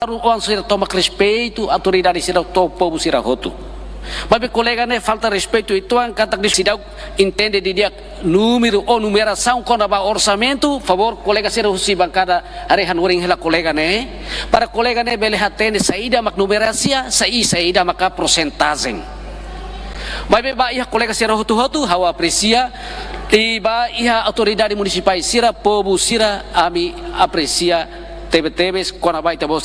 Orang sira toma respeito, autoridade sira to povo sira roto. Mas colega né falta respeito itu an kata sidau entende de dia número ou numeração quando vai orçamento, favor colega sira usi bancada arehan uring hela colega né. Para colega né bele hatene saída mak numerasia, saída maka porcentagem. Mas ba ia colega sira roto hawa aprecia tiba ia autoridade municipal sira povo sira ami aprecia tebe-tebes quando vai tabo.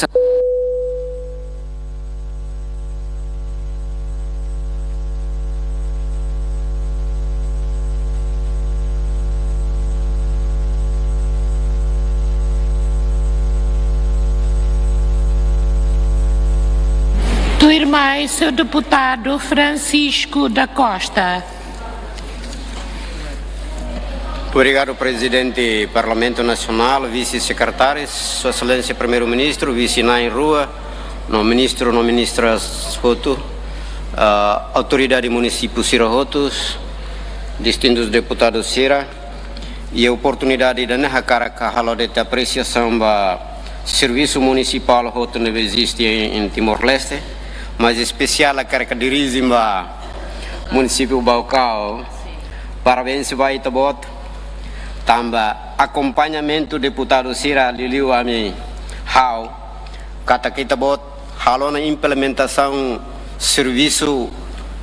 Do irmão, seu deputado Francisco da Costa. Obrigado, presidente do Parlamento Nacional, vice-secretários, Sua Excelência Primeiro-Ministro, vice em rua, no ministra Roto, autoridade município Sira Rotos, distintos deputados Sira, e a oportunidade de na cara de apreciação do serviço municipal Roto não existe em Timor-Leste, mas especial a característica do município Baucau. Parabéns vai tabot. Tamba acompanhamento deputado Sira Liliu Ami Hau kata kita bot halo na implementação serviço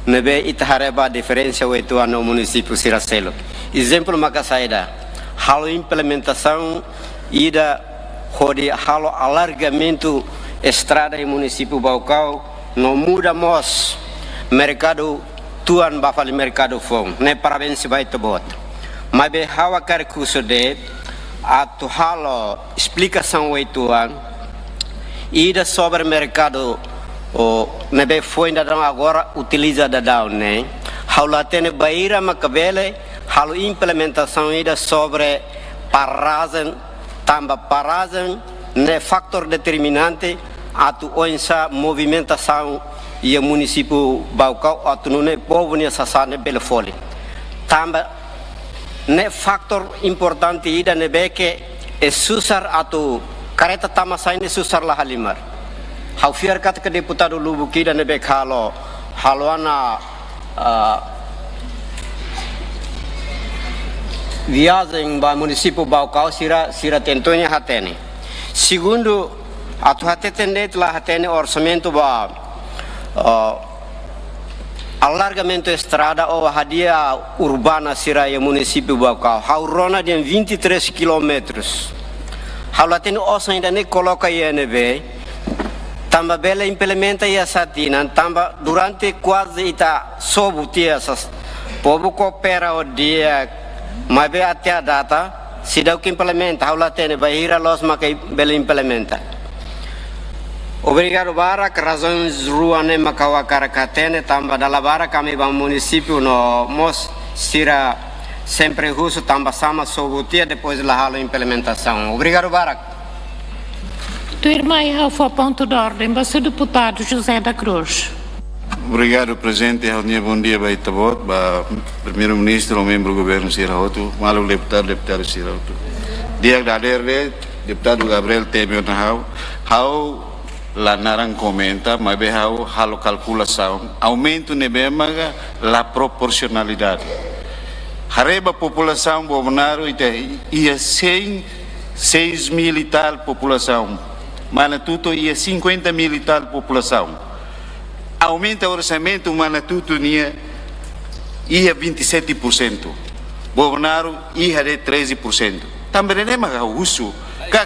nebe itahareba diferença o itu ano município Sira Selo. Exemplo maka saida halo implementação ida hodi halo alargamento estrada em município Baucau no muda mos mercado tuan bafali mercado fom ne parabéns vai tabot. Mas be hawa kar curso de atu halo explicação oituan ida sobre mercado o nebe foi ainda agora utiliza da down né haula tene baira makabele halo implementação ida sobre paragem tamba paragem ne fator determinante atu onsa movimentação e o município Baucau atu ne povo ne sasane bele fole tamba ne faktor importante ida ne beke susar atau kareta tamasai ne susar lah halimar haufiar kata ke deputado lubuki dan ne bek haloana viagem ba município Baucau sira tentonya hatene segundo atu hatene telah hatene orçamento ba alargamento estrada ou radia urbana Siraia município Baucau haurona de 23 quilômetros haulatene osa ainda ne coloca INB tamba bela implementa ia satina tamba durante quase ita sobu tia essas povo coopera o dia mas be até a data se dá o que implementa haulatene vai ir a los makai bela implementa. Obrigado Barak, razões ruane makawa karakatene tamba dala Barak kami bang município no mos Sira sempre russo tamba sama sobutia depois la halo implementação. Obrigado Barak. Do irmão, foi ponto de ordem, mas o deputado José da Cruz. Obrigado, presidente. Bom dia, Baitabot, primeiro-ministro, o membro do governo Sira Roto, malu deputado Sira Roto. Dia da deputado Gabriel Temio Nahau, la narang comenta, mas behau halo calculação, aumento nebemaga la proporcionalidade. Hareba população Bolsonaro ia 6 mil e tal população, Manatuto ia 50 mil e tal população. Aumenta o orçamento, Manatuto ia 27%, Bolsonaro ia de 13%. Também não é uso.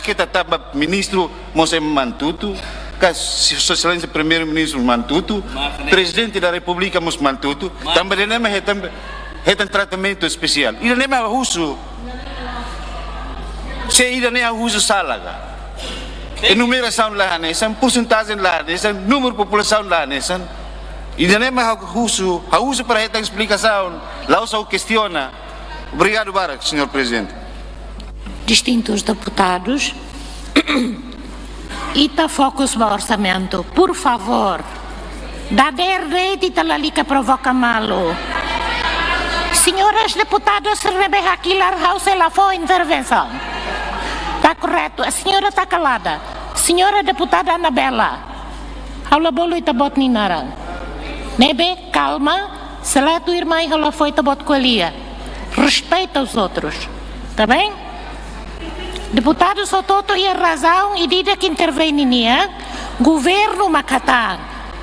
Kita taba ministro Mosem Mantutu, Sua Excelência Primeiro-Ministro Mantutu, Presidente da República Mos Mantutu, também não é tratamento especial. Ele não é uso. Se ele não é uso salaga. Enumeração lá nessa, porcentagem lá nessa, número de população lá nessa. Ele não é uso para esta explicação. Lá o questiona. Obrigado, Barak, Senhor Presidente. Distintos deputados, ita fokus no orçamento, por favor. Da rede talalica provoca malo. Senhoras deputadas, Rebeca Aquilar House, ela foi intervenção. Está correto, a senhora está calada. Senhora deputada Anabela, haula bolo itabot ni narang. Nebe, calma, se lá tua irmã e ela foi itabot colia. Respeita os outros, tá bem? Deputado Sototo ia razão e diz que intervenia, governo Macatang.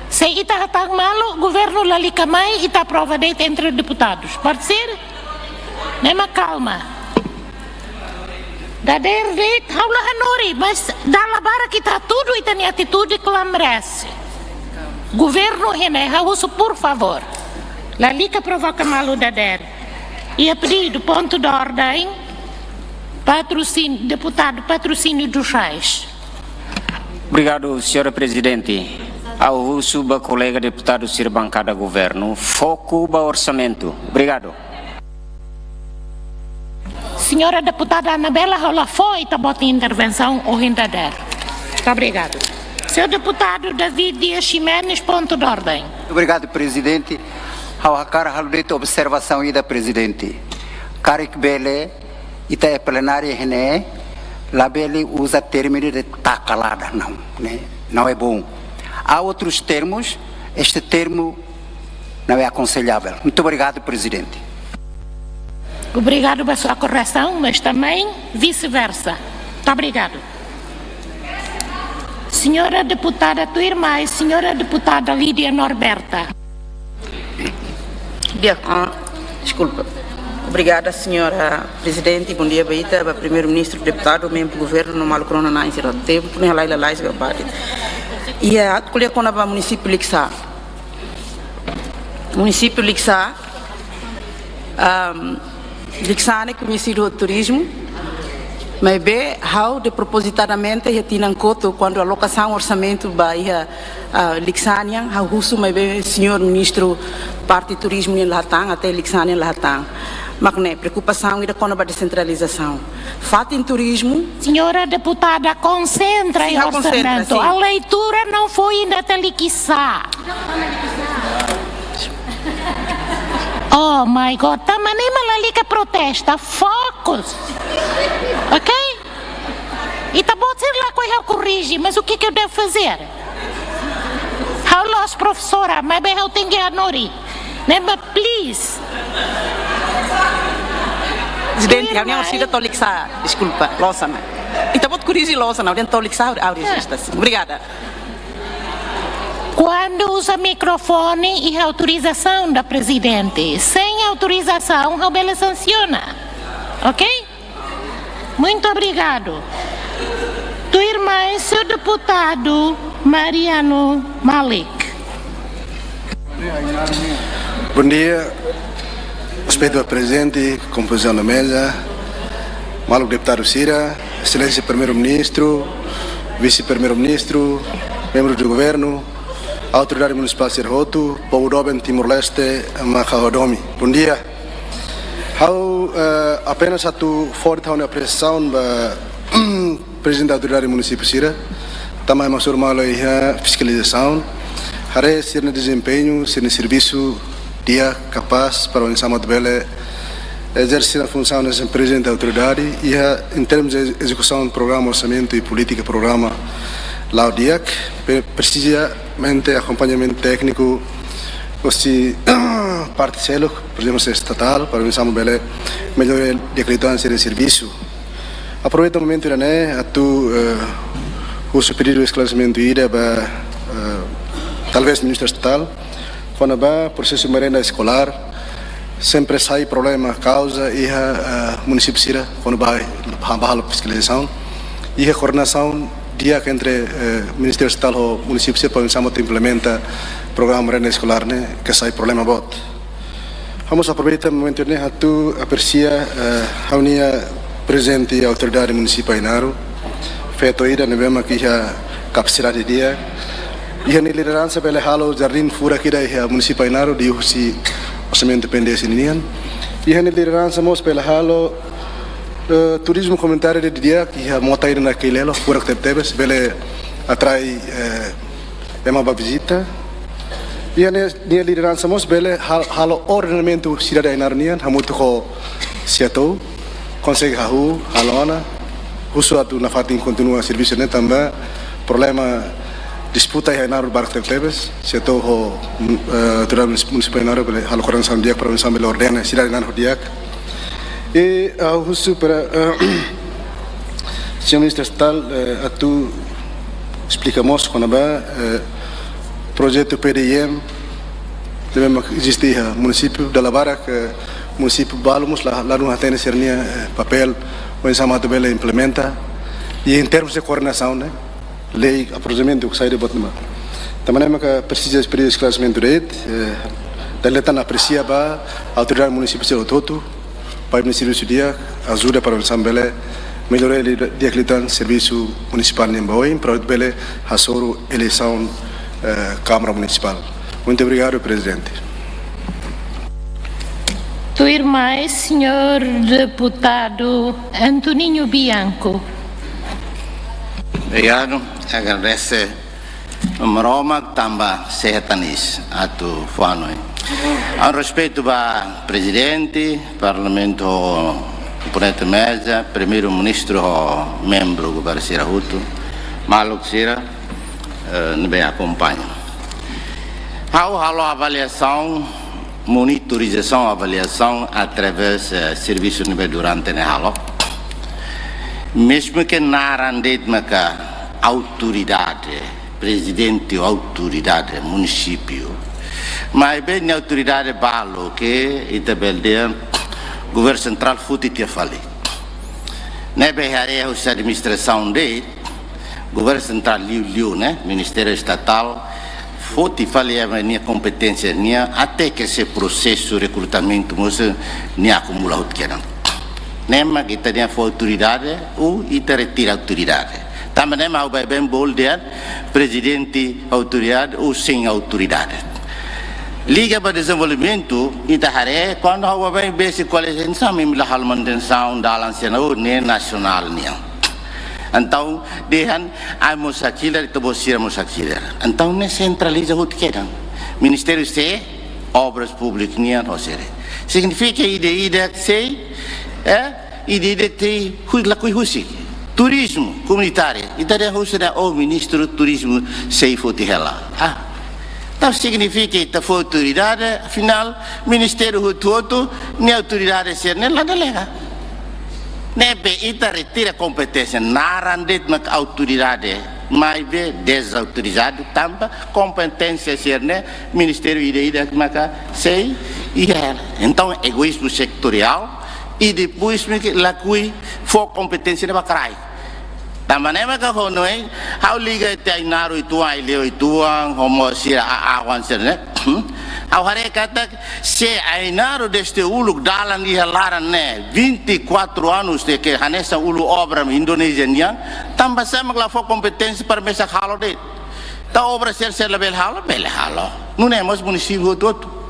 Se ita hatang malo, governo lalikamai ita prova date entre deputados. Pode ser? Nema calma. Dader date, haula hanori, mas da labara kita tudo ita ni atitude que ela merece. Governo René, uso por favor. Lalika provoca malo dader. E a pedido, ponto de ordem, patrocínio, deputado, patrocínio dos reis. Obrigado, senhora presidente. Ao uso do colega deputado Sir bancada governo, foco do orçamento. Obrigado. Senhora deputada Anabela, ela foi a botar intervenção ou ainda der. Muito obrigado. Senhor deputado David Dias Ximenes, ponto de ordem. Obrigado, presidente. Ao cara haludeta observação aí da presidente. Carik Bele, ita é plenária né? Lá Bele usa termino de tá calada, não, né? Não é bom. Há outros termos, este termo não é aconselhável. Muito obrigado, presidente. Obrigado pela sua correção, mas também vice-versa. Muito obrigado. Senhora deputada, tua irmã e senhora deputada Lídia Norberta. Desculpa. Obrigada, senhora presidente. Bom dia, Baita, primeiro-ministro, deputado, membro do governo, no Malo Corona, não será tempo, nem lá e lá, e a colher com o município Lixá. Município Lixá, Lixá é conhecido o turismo, mas bem, how de propositadamente já tinham coto quando a alocação orçamento vai Lixánia, how russo, mas bem, senhor ministro, parte turismo em Latam, até Lixánia em Latam. Mas não é preocupação e da conaba descentralização. Fato em turismo. Senhora deputada, concentra em orçamento. A leitura não foi ainda até liquissá. Oh my God, também malalica protesta. Focus. Ok? E tá bom ser lá que eu corrige, mas o que eu devo fazer? How lost professora, mas bem eu tenho que anori. Mas please. Presidente, a minha orcida está lixada. Desculpa, loçana. E tá bom corrigir loçana, eu estou lixada a registro. Obrigada. Quando usa microfone e autorização da presidente, sem autorização, a Bela sanciona. Ok? Muito obrigado. Tua irmã e seu deputado Mariano Malik. Bom dia. Respeito ao presidente, composição da mesa, maluco deputado Cira, excelência primeiro-ministro, vice-primeiro-ministro, membros do governo, autoridade municipal Serroto, povo Doben, Timor-Leste, Macahodomi. Bom dia. Eu apenas satu forte a apreciação da presidente da autoridade municipal Cira, também masuk malo a fiscalização, haré ser no desempenho, ser no serviço dia capaz para o Sama de Bele exercer a função de presidente da autoridade e em termos de execução do programa, orçamento e política programa lá o dia precisamente acompanhamento técnico se parte celo, por exemplo, estatal para o Sama de Bele melhor de acreditância de serviço. Aproveito o momento né a tu o pedido de esclarecimento ida para talvez ministro estatal. Quando vai processo de merenda escolar, sempre sai problema, causa e a município Sira, quando vai a fiscalização e a coordenação dia entre Ministério Estatal e município Sira para implementar o programa merenda escolar, né, que sai problema bot. Vamos aproveitar o momento né, a tu aprecia a unia presente a autoridade municipal Inaro, feito ida ne vemos aqui a capacidade de dia. E a liderança pela halo jardim fura aqui da municipal Inaro de usi orçamento dependência ninian. E a liderança mos pela halo turismo comentário de dia que a mota ir naquele elo fura que tebes bele atrai uma visita. E a liderança mos bele halo ordenamento cidadão Inaro nian hamutu ko siatou consegue halu halona usuatu na fatin continua serviço né também problema disputa yang naruh barak tebes, seto ho autoridade municipal naruh bele hal koran sam diak provinsi bele ordena sida naruh diak. E husu para senhor ministro estatal atu explicamos quando ba projeto PDM deve existir município da Barak município Balmos lá não tem cernia papel o sama tu bele implementa e em termos de coordenação, né? Lei, aprofundamento que sai de botão. Também é que precisa de esclarecimento de rede. Daí está aprecia a autoridade municipal de Toto, para o município de dia ajuda para o Sambele melhorar de acreditar serviço municipal em Boim para o bele hasoro eleição Câmara Municipal. Muito obrigado, presidente. Tu irmão, senhor deputado Antoninho Bianco. Obrigado, agradece o Roma também sehatanis atu fuanoi. A respeito do presidente, parlamento, componente mesa, primeiro-ministro, membro do governo Sira Hutu, Maluk Sira, me acompanha. A avaliação, monitorização, avaliação através do serviço nível durante o halo. Mesmo que narandet maka autoridade, presidente ou autoridade, município, mas bem a autoridade balo que itabeldean governo central futi te fali. Nebe harea a administração de governo central liu né, Ministério Estatal futi fali a minha competência nia até que esse processo de recrutamento moça nia acumula o que nema kita dia for autoridade ou ita retira autoridade. Também nema o bem boldean presidente autoridade ou sem autoridade. Liga para desenvolvimento ita hare quando o bem basic qualificação sami mila hal manutenção dalam senau ne nasional nia. Então dehan ai musakila itu bosira musakila. Então ne centraliza o que Ministério se obras públicas nia no sere. Significa ide sei ideia de lakui husi turismo comunitário ideia husi da o ministro do turismo sei foti hela então significa que a autoridade afinal ministério hutu nem autoridade ser nem lá delega nebe ita retira competência narandet mak autoridade mais be desautorizado tampa competência ser né ministério ideia maka sei então egoísmo sectorial e depois me lakui for competência de bacrai. Também me que honoi, how liga te inaru ituang ileu ituang homo sira awan serne. How hare kata se inaru deste uluk dalan di halaran ne 24 anos de que hanesa ulu obra Indonesia niang tambah sama la for competência para mesa halo de. Ta obra ser lebel halo. Nunemos município todo.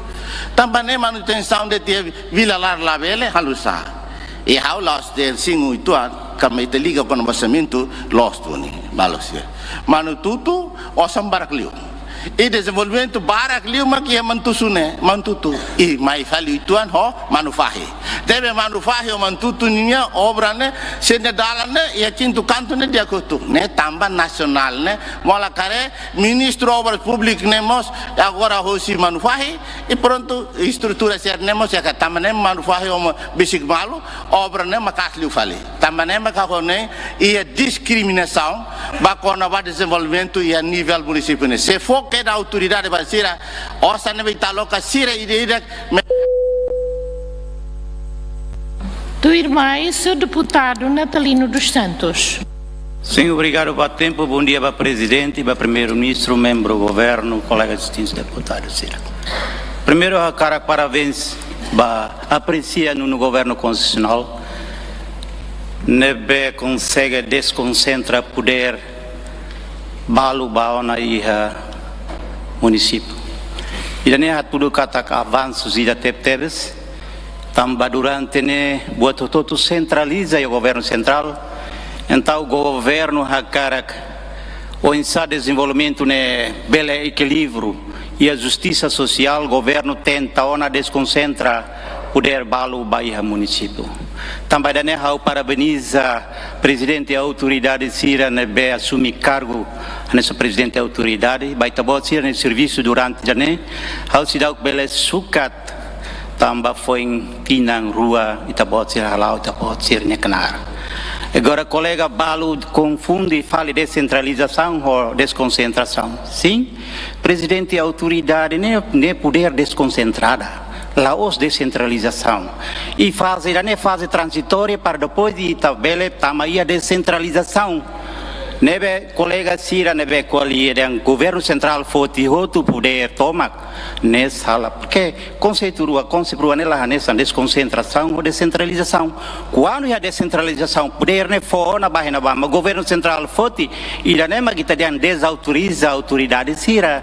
Também manutenção de vila lar labele halusa e how lost de singu itu kami itu liga con orçamento lost ni balosia manututu osam barakliu e desenvolvimento barakliu makia mantutu e mai fali itu ho manufahi deve manufahi o mantutu ninya obra ne sene dalane e cintu canto ne dia kutu ne tambah nasional ne mola kare ministro obras públicas nemos agora hosi manufahi e pronto estrutura ser nemos ya tambah ne manufahi o basic malu obra ne makasliu fali tambah ne makahone e discriminação bakona ba desenvolvimento e a nível municipal ne se for que da autoridade basira osa ne vitaloka sira ideia Tu irmão, seu deputado Natalino dos Santos. Sim, obrigado pelo tempo. Bom dia para o presidente, para o primeiro-ministro, membro do governo, colegas distintos deputados. Primeiro, cara, parabéns para apreciar no governo constitucional. Nebe consegue desconcentrar poder balu baona e município. E daí tudo kata avanços e da tebes. Também durante ne buat todo centraliza o governo central, então o governo hakarak o insa desenvolvimento ne bele equilíbrio e a justiça social, o governo tenta ona desconcentra poder balu bairro município. Também hau parabeniza presidente e autoridade Sira nebe assumi cargo nessa presidente e autoridade, vai tabot Sira no serviço durante janeiro, hau sidau bele sukat tamba foi tinang rua itabot Sira halau itabot Sira nekanar. Agora, colega Balo confunde e fala de descentralização ou desconcentração. Sim, presidente e autoridade nem poder desconcentrada. Lá os descentralização. E fase, nem fase transitória para depois de tabela, tamanha descentralização. Nebe colega Sira, nebe colega governo central foti outro poder toma nessa sala, porque conceito nela nessa desconcentração ou descentralização. Quando a descentralização poder ne for na barra na bama, governo central foti e da nema kita dia desautoriza a autoridade Sira.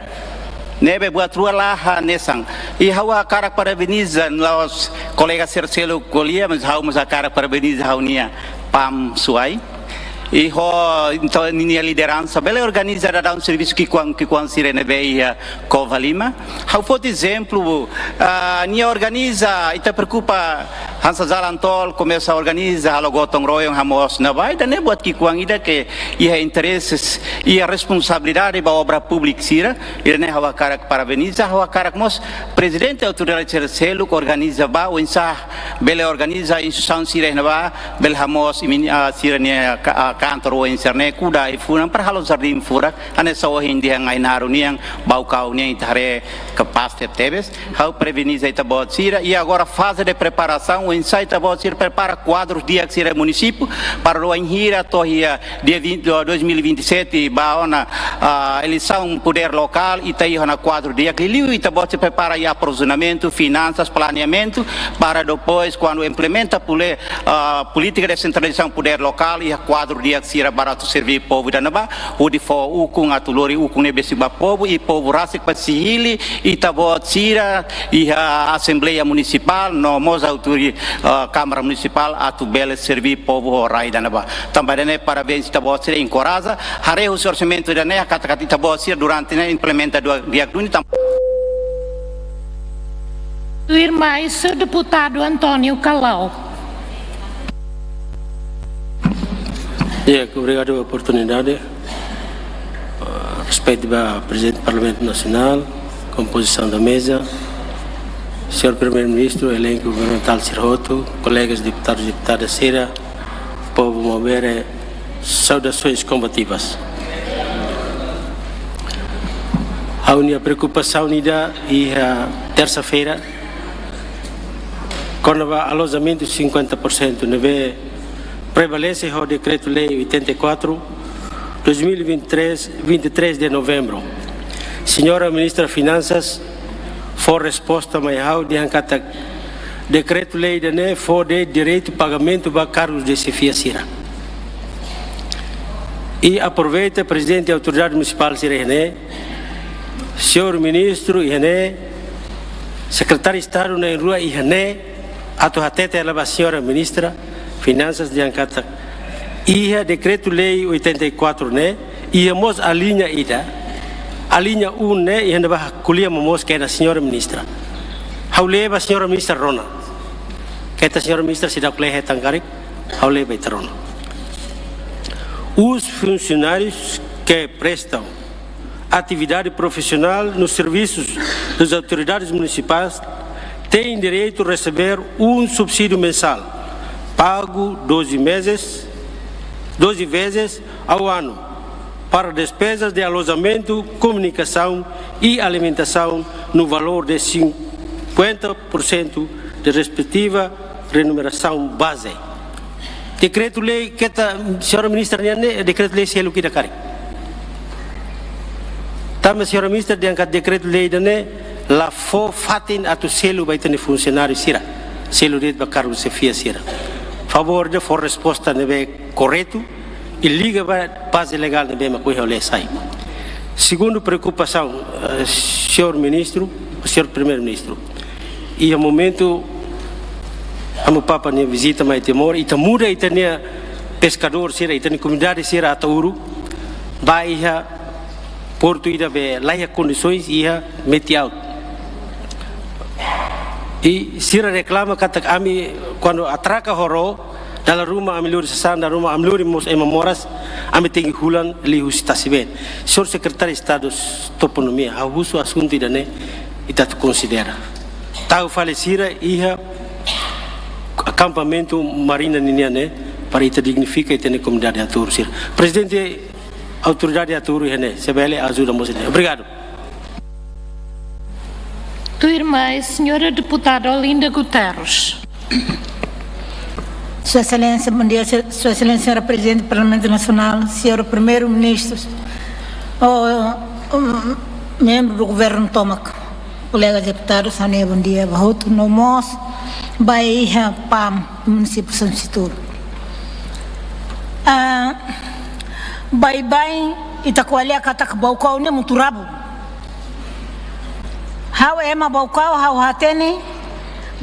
Nebe buat rua lah nesang. E hawa cara parabeniza nós colega Cercelo colia, mas hawa mas cara parabeniza haunia pam suai. E então a liderança bela organizada dá serviço que quando Sirene veia Cova Lima. How for exemplo, nia organiza e te preocupa Hansa Zalantol começa a organizar a logotong royong hamos na vai dan buat que quando ida que ia interesses e a responsabilidade da obra pública Sira e ne hawa karak parabeniza hawa karak mos presidente autoridade Cercelo organiza ba o insah bela organiza instituição Sirene ba bel hamos Sirene kantor o internet kuda ifunan perhalon sardim furak ane sawo hindi ang ainaro niyang baukau niyang itare capacete tebes how preveniza itabot Sira e agora fase de preparação o ensaio itabot Sira prepara quadros dia que Sira município para o enhira tohia dia 2027 baona eleição poder local e tai na quadro dia que liu itabot Sira prepara e aprovisionamento finanças planeamento para depois quando implementa política de centralização poder local e a quadro dia Sira barato servir povo da naba o de fo ukung atulori ukung nebesi ba povo e povo rasik pasihili e tabot Sira e a assembleia municipal no mos autori câmara municipal atu bele servir povo rai da naba também né parabéns tabot Sira encoraja hare o orçamento da né kata-kata tabot Sira durante né implementa dia duni Irmã, seu deputado Antônio Calau. Obrigado pela oportunidade. Respeito ao Presidente do Parlamento Nacional, composição da mesa, Senhor Primeiro-Ministro, elenco governamental Sirhoto, colegas deputados e deputadas Sira, povo Mobere, saudações combativas. A minha preocupação unida e a terça-feira, quando o alojamento 50%, neve prevalece o Decreto-Lei 84, 2023 de novembro. Senhora Ministra das Finanças, for resposta mais de ancata Decreto-Lei de ne for de direito de pagamento para cargos de chefia Sira. E aproveita Presidente da Autoridade Municipal Sira René, Senhor Ministro René, Secretário de Estado na Rua René, atuatete ela a Senhora Ministra Finanças de Ancata ia Decreto-Lei 84 né ia mos a linha ida a linha 1 né e ainda vai colher mos que é a Senhora Ministra hauleva a Senhora Ministra Rona que a Senhora Ministra se dá colher tangari hauleva Rona os funcionários que prestam atividade profissional nos serviços das autoridades municipais têm direito a receber um subsídio mensal pago 12 vezes ao ano para despesas de alojamento, comunicação e alimentação no valor de 50% de respectiva remuneração base. Decreto-lei que a senhora ministra decreto-lei selo que dakari. Também a senhora ministra diangkat decreto-lei dane la fo fatin atu selo baitani funcionário Sira. Selo de bacargo sefia Sira. Favor de for resposta nebe correto e liga para base legal nebe macuia ole sai. Segundo preocupação, senhor ministro, senhor primeiro-ministro, e a momento a meu papa ne visita mais temor e muda e tenia pescador Sira e tenia comunidade Sira atauru vai ia porto ida be laia condições ia meti out E sira reclama kata kami quando atraca horo dalam rumah amiluri sesanda rumah amiluri mos moras ami tinggi hulan lihu sitasiben. Sor Secretário de Estado Toponomia abuso assunto dane ita considera. Tahu falecira iha acampamento marina niniane para ita dignifica ita comunidade atur sir. Presidente autoridade atur hene sebele ajuda mos. Obrigado. Tua irmã, senhora deputada Olinda Guterres. Sua Excelência, bom dia, Sua Excelência, senhora Presidente do Parlamento Nacional, senhor Primeiro-Ministro, membro do Governo Tomac, colegas deputados, bom dia, Bahuto, Nomos, Bahia, PAM, município de São Situro. Bye-bye, Itacoalia, Catakbaucau, nem Muturabu. How ema Baucau, how hatene,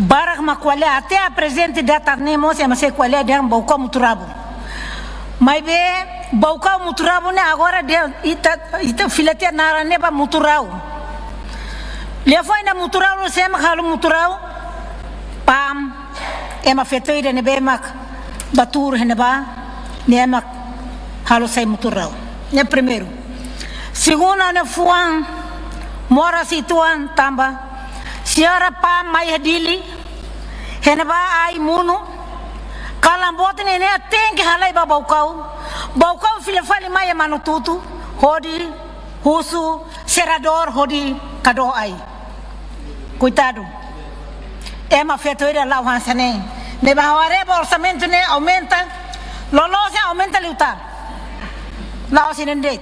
Barak makwale até a presente data nemos é mas kwale de baucau muturabu. Mas be baucau muturabu né agora de ita filete nara neba muturau. Le foi na muturau no sema halu muturau. Pam ema fetoira nebe mak batur heneba nemak halu sai muturau. Ne primeiro. Segundo ne fuan mora situan tamba. Siara pa mai hadili heneba ai munu kalambot ne tenke halai ba baucau file fale mai manututu hodi husu serador hodi kado ai cuidado ema fetoira lá o hansane ne ba hare orçamento ne aumenta lolo se aumenta lutar lá o sinende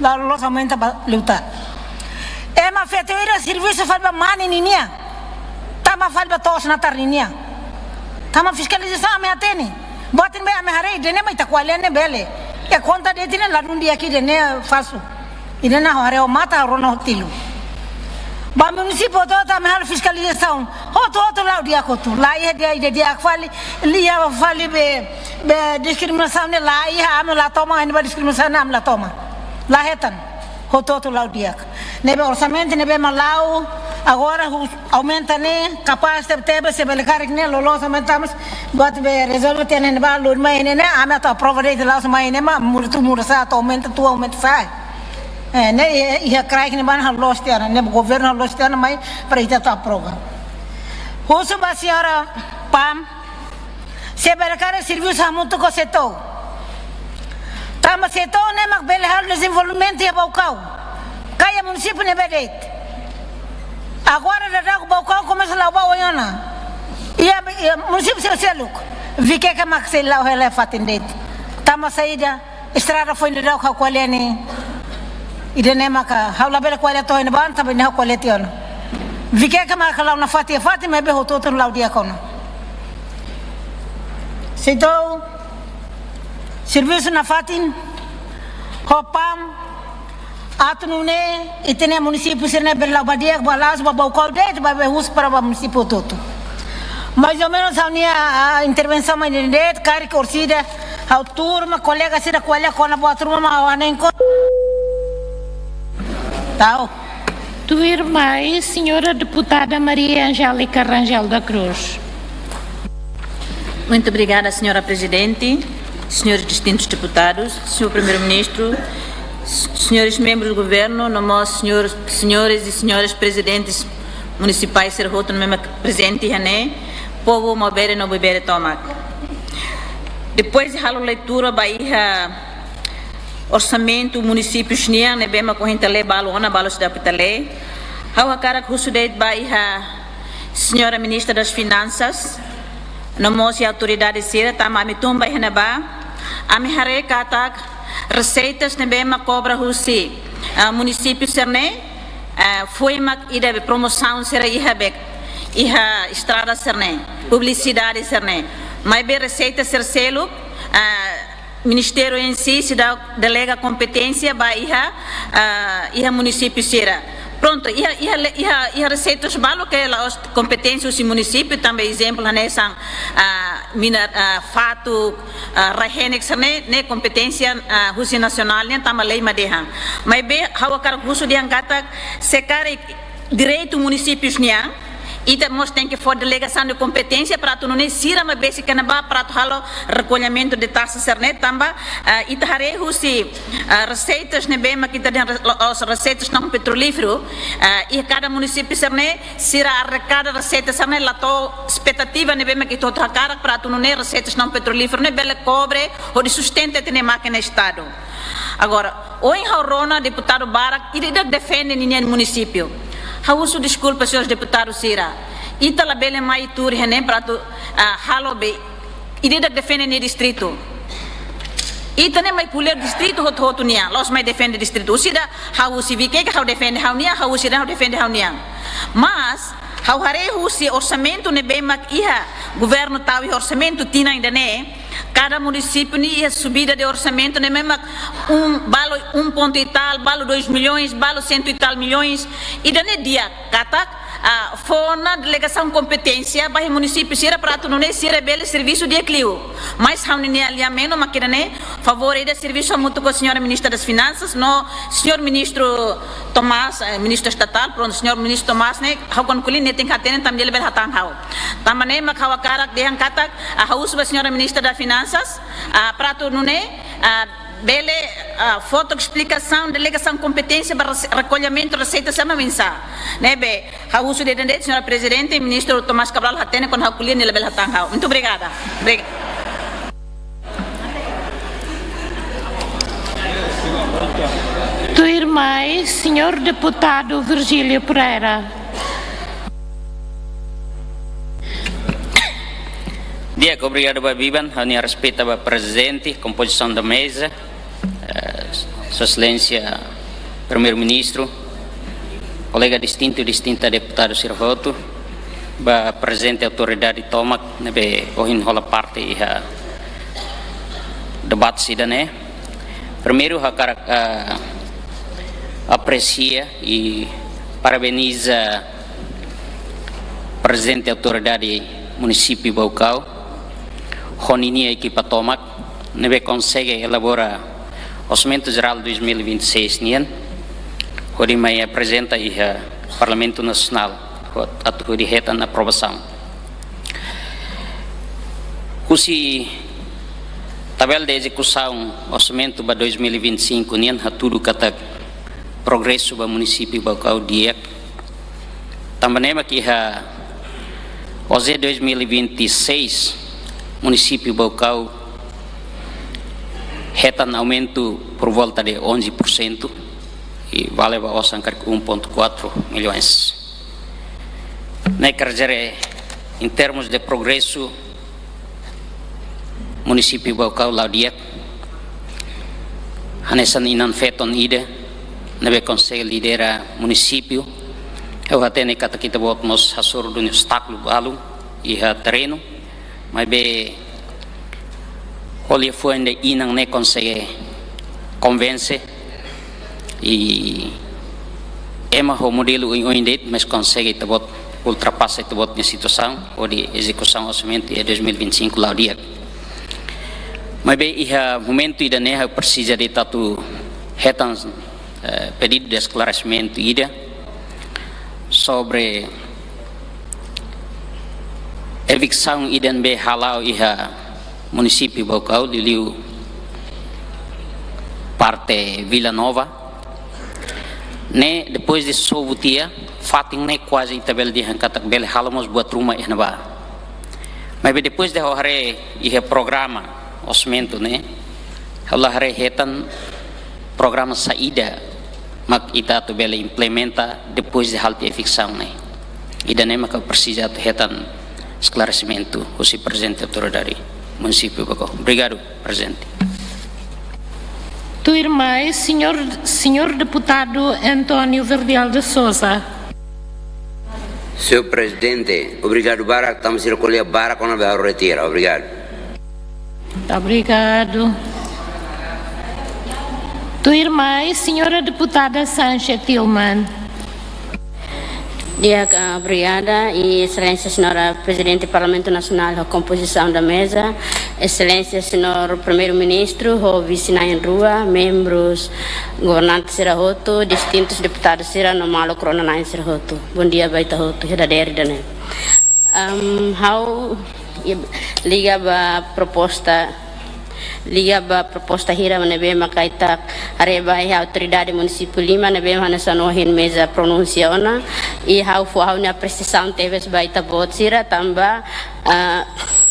lá lolo aumenta lutar ema fetoira serviço falba mani ninia tama falba tos na tarninia tama fiscalização me atene botin be ame hare dene mai takwalene bele e conta de tine la dundi aqui dene faço ine na hare o mata rona hotilu ba município tota me hare fiscalização outro lá dia cotu lá ia de dia fali lia fali be discriminação ne lá ia ame la toma ine ba discriminação am la toma lá retan outro lá dia nebe orçamento nebe malau agora aumenta ne capaz de ter se belicar que ne lolo aumentamos bot be resolve ter ne ba lur mai ne ame to prova de lá mai ne ma mursa to aumenta sai ne ia crai que ne ban halos ter ne governo halos ter mai para ita to prova husu ba senhora pam se belicar serviço muito co setor tama setor ne mak bele hal desenvolvimento e baucau kaya município ne bedet agora da baucau começa lá o bauana e município se luk vike que mak se lá o hele fatindet tama saída estrada foi no ka kwalene idene maka haula bele kwale to ne ban tabe ne kwale tion vike que mak lá na fatima be hoto lá dia kono setor serviço na fatin hopam atunune itene município serne berlabadia balas babaucau de babe hus para o município todo mais ou menos a intervenção mais de cari corsida a turma colega sira colega com a turma mawanen ko tau Tua irmã e senhora deputada Maria Angélica Rangel da Cruz. Muito obrigada, senhora Presidente, senhores distintos deputados, senhor Primeiro-Ministro, senhores membros do Governo, senhores e senhoras presidentes municipais, Serroto, presente Hané, povo Mobere no Bebere Tomac. Depois de a leitura, Bahia, orçamento, município Xnia, Nebema Correntale, Balona, Balos da Pitale, Hawakara Kusudeit Bahia, senhora Ministra das Finanças, Nomos e autoridade Sira, Tamami Tumba e Hanaba, Amihare Katak, receitas Nebema Cobra Russi, município Cerne, foi uma ideia de promoção Sira Ihabek, Iha Estrada Cerne, publicidade Cerne, mas bem receita Cercelo, Ministério em si se dá delega competência para Iha município Sira. Pronto, ia receitas malo que as competências do município também exemplo nessa fato rehenex né competência russa nacional né também lei madeha mas bem hawakar russo de angata secar direito municípios nia E temos que for delegação de competência para tu não necessita mas basicamente para tu halo recolhimento de taxas cernet tamba e tahare husi receitas ne bem que as receitas não petrolífero e cada município cernet será arrecada receita cernet lá to expectativa ne bem que tu cara para tu não receitas não petrolífero ne bela cobre ou de sustento tem máquina estado. Agora, o em Haurona deputado Barak ele defende ninguém município. Hausu desculpa senhores deputados Sira. Ita la bele mai tur hene para tu halobe. Ide defende ni distrito. Ita ne mai puler distrito hot nia. Los mai defende distrito. Usida hausi vike que hau defende haunia, hausi hau defende haunia. Mas hau hare husi orçamento ne bemak iha governo tau orçamento tina ainda ne. Cada município ia subida de orçamento, né? Mesmo balo 1 e tal, balo 2 milhões, balo 100 e tal milhões. E daí dia, kata, foi na delegação competência, para o município se era para tu não se era belo serviço de Clio. Mas há um alinhamento, mas que né? Favor aí de serviço muito com a senhora ministra das Finanças, no senhor ministro Tomás, ministro estatal, pronto, senhor ministro Tomás, né? Há quando colina tem que atender também ele vai hatang hau. Também mas há cara de kata, a uso da senhora ministra das Finanças, para tu não bele foto explicação delegação competência para recolhimento receita sama mensa né be ha uso de dende senhora presidente ministro Tomás Cabral hatene con hakulin ni lebel hatang hau muito obrigada. Tua irmã, senhor deputado Virgílio Pereira. Dia, obrigado, Babiban. A minha respeita ao presidente, composição da mesa, Sua Excelência, Primeiro-Ministro, colega distinta deputado Sirhoto, a presente autoridade Tomac, nebe ohin rola parte e debate sidane. Primeiro, aprecia e parabeniza presente autoridade município Baucau. Honini equipa Tomac, nebe consegue elaborar orçamento geral 2026 nian, onde mai apresenta e Parlamento Nacional atau dihetan aprovação. Usi tabela de execução orçamento para 2025 nian hatudu kata progresso ba município Baucau diek. Também aqui OZ 2026 município Baucau retan aumento por volta de 11% e vale para os 1,4 milhões. Em termos de progresso, município Baucau laudiak hanesan inan feton ide nebe consegue lidera município eu atene kata kita buat mos hasur dunia obstáculo balu e terreno mas be olha foi ainda inang ne consegue convence e ema o modelo ainda mas consegue tabot ultrapassa tabot na situação ou de execução orçamento de 2025 lá dia mas be iha momento ida ne precisa de tatu retan pedido de esclarecimento ida sobre evicção iden be halau iha município Baucau liliu parte Vila Nova ne depois de sovutia fating ne quase tabel de hankatak bel halamos buat rumah ihnaba mas depois de hore iha programa orçamento ne Allah hare hetan programa saída mak ita tu bela implementa depois de halte evicção ne ida ne mak precisa tu hetan esclarecimento o se presente autoridade município Baucau. Obrigado, presidente. Tua irmã, senhor deputado Antônio Verdial de Souza. Senhor presidente, obrigado Barak, estamos a recolher Barak quando vai retirar. Obrigado. Obrigado. Tua irmã, senhora deputada Sancha Tillman. Dia obrigada e excelência senhora presidente do Parlamento Nacional, a composição da mesa, excelência senhor primeiro-ministro, o vice Nain Rua, membros governantes Sirahoto, distintos deputados Sira no malo corona Nain Sirahoto. Bom dia baita hoto, redaderi dane. How liga ba proposta hira nebe makaita areba a autoridade municipal lima nebe hanasa nohin mesa pronunciona e how na precisão teves baita botsira tamba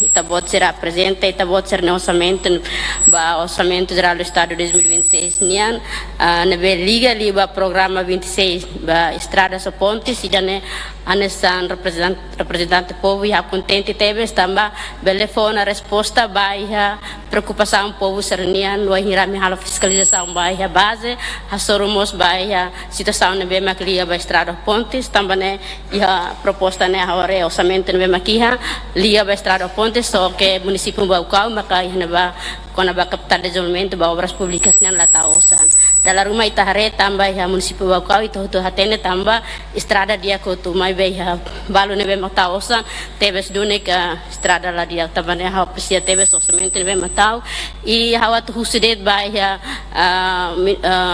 itabot será presente, itabot será no orçamento geral do Estado de 2026 nian na liga liba programa 26 ba estradas ou pontes e dane anesan representante povo e a contente teve tamba belefona resposta baia preocupação povo sernian no hirami hala fiscalização baia base a sorumos baia situação na bema liga ba estrada pontes tamba ne a proposta ne a orçamento na bema kiha liga ba estrada pontes só que município Baucau maka ihna ba kona ba capital desenvolvimento ba obras públicas nan la taosan dalam rumah itahare tambah ya município Baucau itu hatene tambah estrada dia kotu mai be ya balu ne be mataosan tebes dunika estrada la dia tabane ha presia tebes orçamento ne be matau e hawat husudet ba ya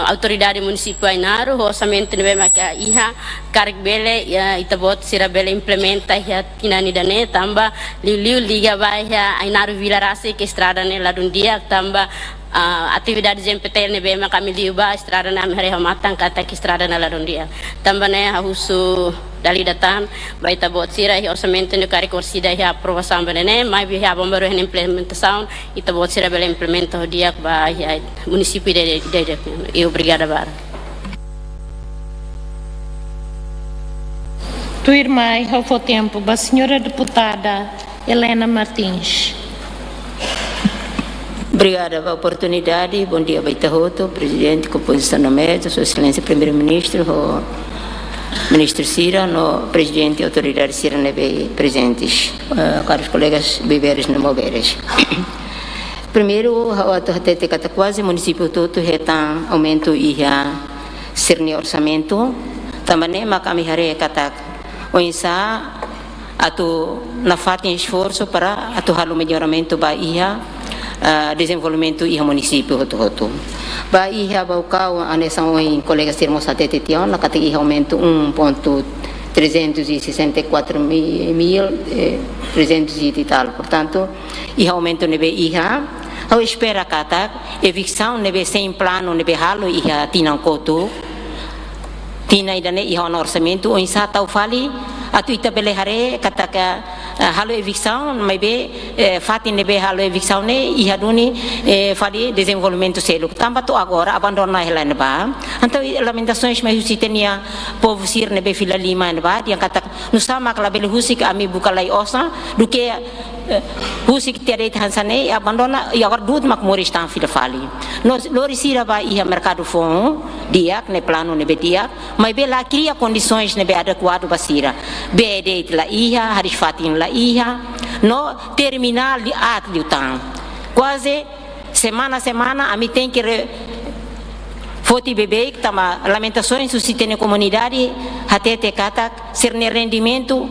autoridade municipal inaru orçamento ne be maka iha karik bele ya itabot sira bele implementa ya tinani dane tambah liu liga ba ya inaru vilarase que estrada ne la dundia tambah atividades MPTN bema kami liuba estrada na mere matang kata que estrada na la dundia tambah ne husu dali datan baita bot sira e orçamento no cari corsida e aprovação benene mai bi ha bombeiro en implementação e tabot sira bela implementa o dia ba município de e obrigada bara tua irmã ao tempo a senhora deputada Helena Martins. Obrigada pela oportunidade. Bom dia, Baitahoto, presidente, composição da mesa, sua excelência primeiro-ministro, o ministro Sira, o presidente e autoridade Sira neve presentes, caros colegas beberes e moveres. Primeiro, a quase município todo retan aumento e sirne orçamento, também makami hare katak oinsa atu na fatin esforço para atu halo melhoramento ba ia desenvolvimento e município hoto ba ia Baucau aneção em colegas termos até tion na categoria aumento 1.364.300 e tal, portanto e aumento nebe ia ao espera kata evicção nebe sem plano nebe halo ia tinankoto tina idane ia no orçamento o insa tau fali atu itabele hare kataka halo evicção mai be fatin nebe halo evicção ne ia duni fali desenvolvimento selo tamba to agora abandona helane ba então lamentações mais usitenia povo sir nebe fila lima ne ba dia kata nusama kala bele husik ami bukalai osa duke husik tere hansane abandona e agora dud mak moristan fila fali no lori sira ba ia mercado fon dia ne plano nebe dia mai be la cria condições nebe adequado basira bede la ia haris fatin la ia no terminal de atliutan quase semana a mim tem que foti bebê que tama lamentações suscitando comunidade até te kata ser ne rendimento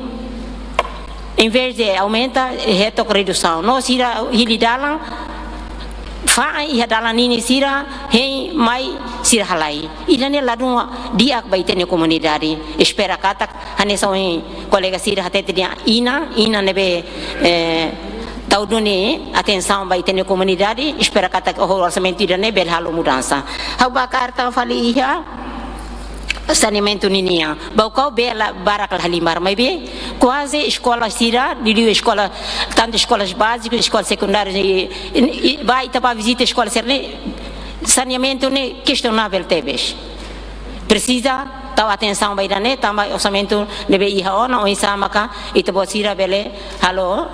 em vez de aumenta reto redução no sira hilidalan fa ia dalanini sira hei mai sira halai ilane ladun dia baitene comunidade espera kata hanesão em colega sira até dia ina nebe tauduni atenção baitene comunidade espera kata o orçamento idane bel halo mudança hau bakar ta fali ia saneamento ninia Baucau bela barak halimar mai be quase escola sira diria escola tanto escolas básicas escola secundária vai para visita escola serne saneamento ne questionável tebes precisa tal atenção vai dar ne tamba orçamento deve ir ona ou insamaka itabo sira bele halo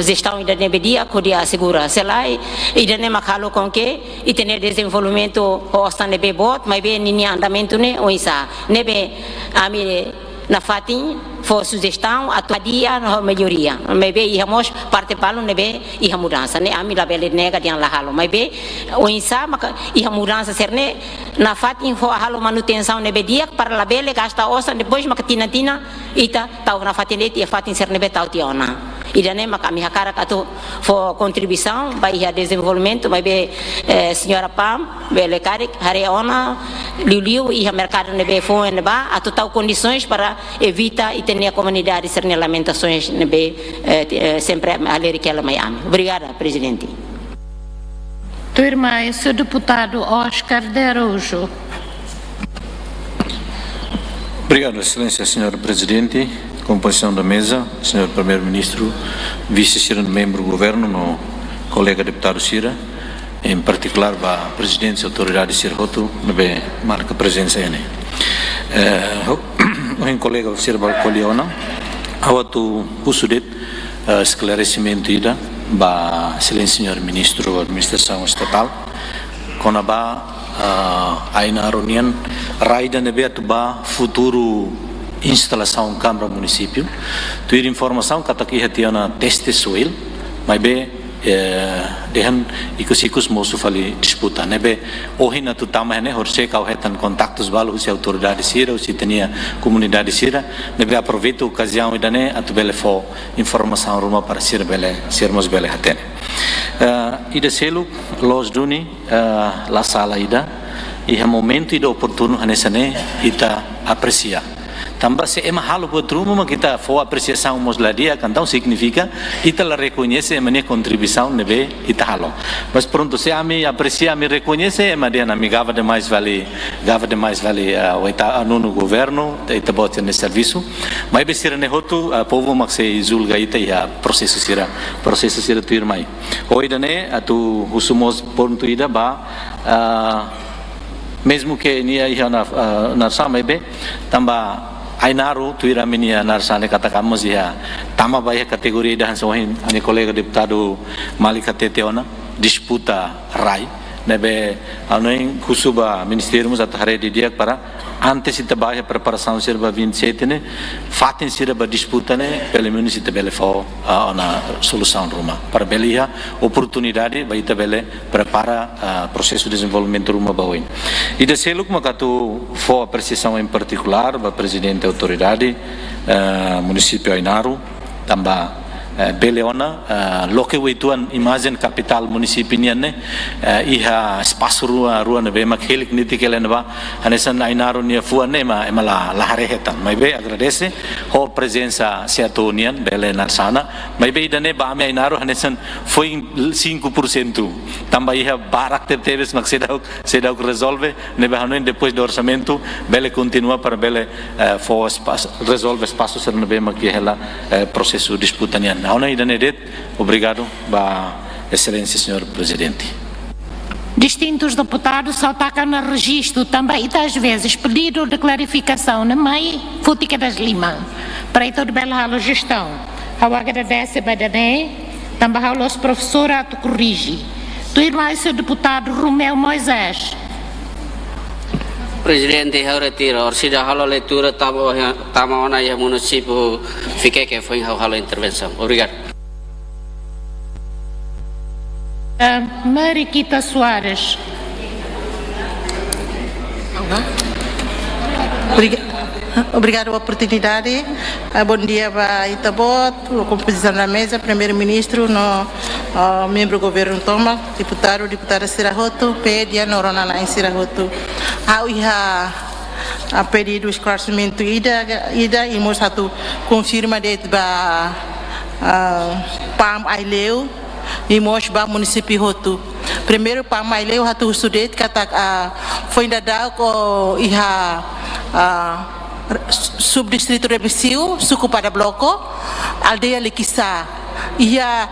gestão ainda nebe dia codia segura selai ainda nem macalo com que e ter desenvolvimento hosta nebe bot mas bem ninha andamento ne ou isa nebe ami na fatin for sugestão atu dia no maioria maybe ihamos parte palo nebe iha mudança ne ami la bele nega diang la halo maybe o insa maka iha mudança serne na fat info halo manutenção nebe dia para la bele gasta osa depois maka tina ita tau na fatinete e fatin serne be tau tiona idane maka mi hakara atu for contribuição by iha desenvolvimento maybe senhora Pam bele karik hari ona liu iha mercado nebe fo neba atu tau condições para evitar e ter a comunidade ser lamentações nebe sempre alegre que ela Miami. Obrigada, presidente. Tua irmã é seu deputado Oscar de Araújo. Obrigado, excelência, senhor presidente, composição da mesa, senhor primeiro-ministro, vice-senhor membro do governo, no colega deputado Cira, em particular a presidente da autoridade Cira Hotu, nebe marca presença ene. O colega Cira Balcoliona, awatu usudet esclarecimento ida ba excelência senhor ministro da administração estatal konaba aina reunião raida nebe ba futuro instalação câmara município tu informação kata ki hatiana teste soil mas be dehan ikus mosu fali disputa nebe ohina tu tama ne horse kau hetan contactos balu se autoridade Cira se tenia comunidade Cira nebe aproveita ocasião idane atu bele fo informação ruma para Cira bele sermos bele hatene ida selu los duni la sala ida e momento ida oportuno hanesane ita aprecia tambah se ema halo buat rumah kita for apreciação mosladia então significa ita la reconhece emane contribuição nebe ita halo mas pronto se ami aprecia ami reconhece ema dia na gava de mais vale o ita no governo ita bota nesse serviço mas besira ne hotu povo makse julga ita ya processo sira tu irmai hoje ne atu husumos ponto ida ba mesmo que nia ia na sama be tambah Ainaru tu ira minia narsane katakan ya tama bahaya kategori dahan sohin ani kolega deputado Malika Teteona disputa rai nebe anoin kusuba ministério mas atare de dia para antes ita bahaya preparação serba 27 ne fatin serba disputa ne pelo menos ita bele fo na solução rumah para belia oportunidade ba ita bele prepara processo de desenvolvimento rumah bawin ida seluk makatu fo apreciação em particular ba presidente da autoridade município Ainaru tambah Beleona loke weituan imagine capital município niane iha espaço rua nebe makhelik niti kelen ba hanesan Ainaru nia fuane ma emala laharehetan mai be agradece ho presença seatonian bele narsana mai be idane ba me Ainaru hanesan foi 5% tambah iha barak teves mak sedau resolve nebe hanen depois do orçamento bele continua para bele for resolve espaço ser nebe mak hela processo disputa nian Auna idanedet, obrigado, excelência senhor presidente. Distintos deputados só tacam no registro também e às vezes pedido de clarificação na mãe Fútica das Lima para todo bela gestão. Eu agradeço badane, também aos professores a corrigir. Tu irmão seu deputado Romeu Moisés. Presidente, eu retiro. Orsida halo leitura tama ona ya município fiquei que foi halo intervenção. Obrigado. Mariquita Soares. Obrigado pela oportunidade. Bom dia para Itabot, a composição da mesa, primeiro-ministro, membro do governo Toma, deputada Cira Hotu, pedia Norona em Cira Hotu. A pedido esclarecimento ida e mos hatu confirma de Pam Aileu e mos ba município Hotu. Primeiro Pam Aileu hatu estudante kata foi dado ko subdistrito Rebesiu, suku pada bloko, aldeia Lekisa, ia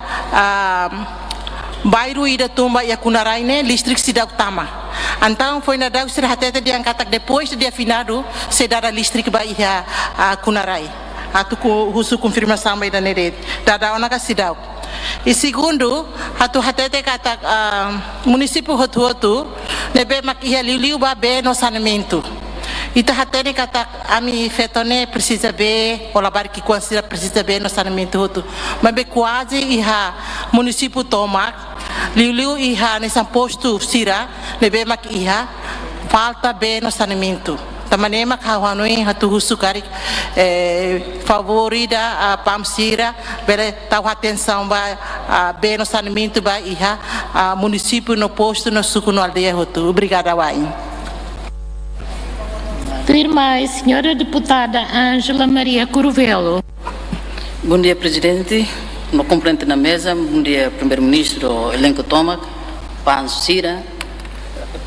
bairro ida tumba ia Kunaraine, listrik Sida Utama. Então foi na dag serhatete dia angkatak depois dia finado sedara listrik ba ia Kunarai. Atu husu confirmação ba ida neret. Dada ona ka Sidau. E segundo, hatu hatete katak município Hotu nebe mak ia liu ba be no saneamento. Ita hatene kata ami fetone precisa be ola bar que considera precisa be no saneamento hotu. Mas be quase iha município toma liu iha nessa posto sira nebe mak iha falta be no saneamento. Tamane mak hawanoi hatu husukari favorida a pamsira bele tau atenção ba be no saneamento ba iha município no posto no suco no aldeia hotu. Obrigada wai. Irmã, senhora deputada Ângela Maria Curvelo. Bom dia, presidente. No compreende na mesa. Bom dia, primeiro-ministro Elenco Tomac, Panso Cira,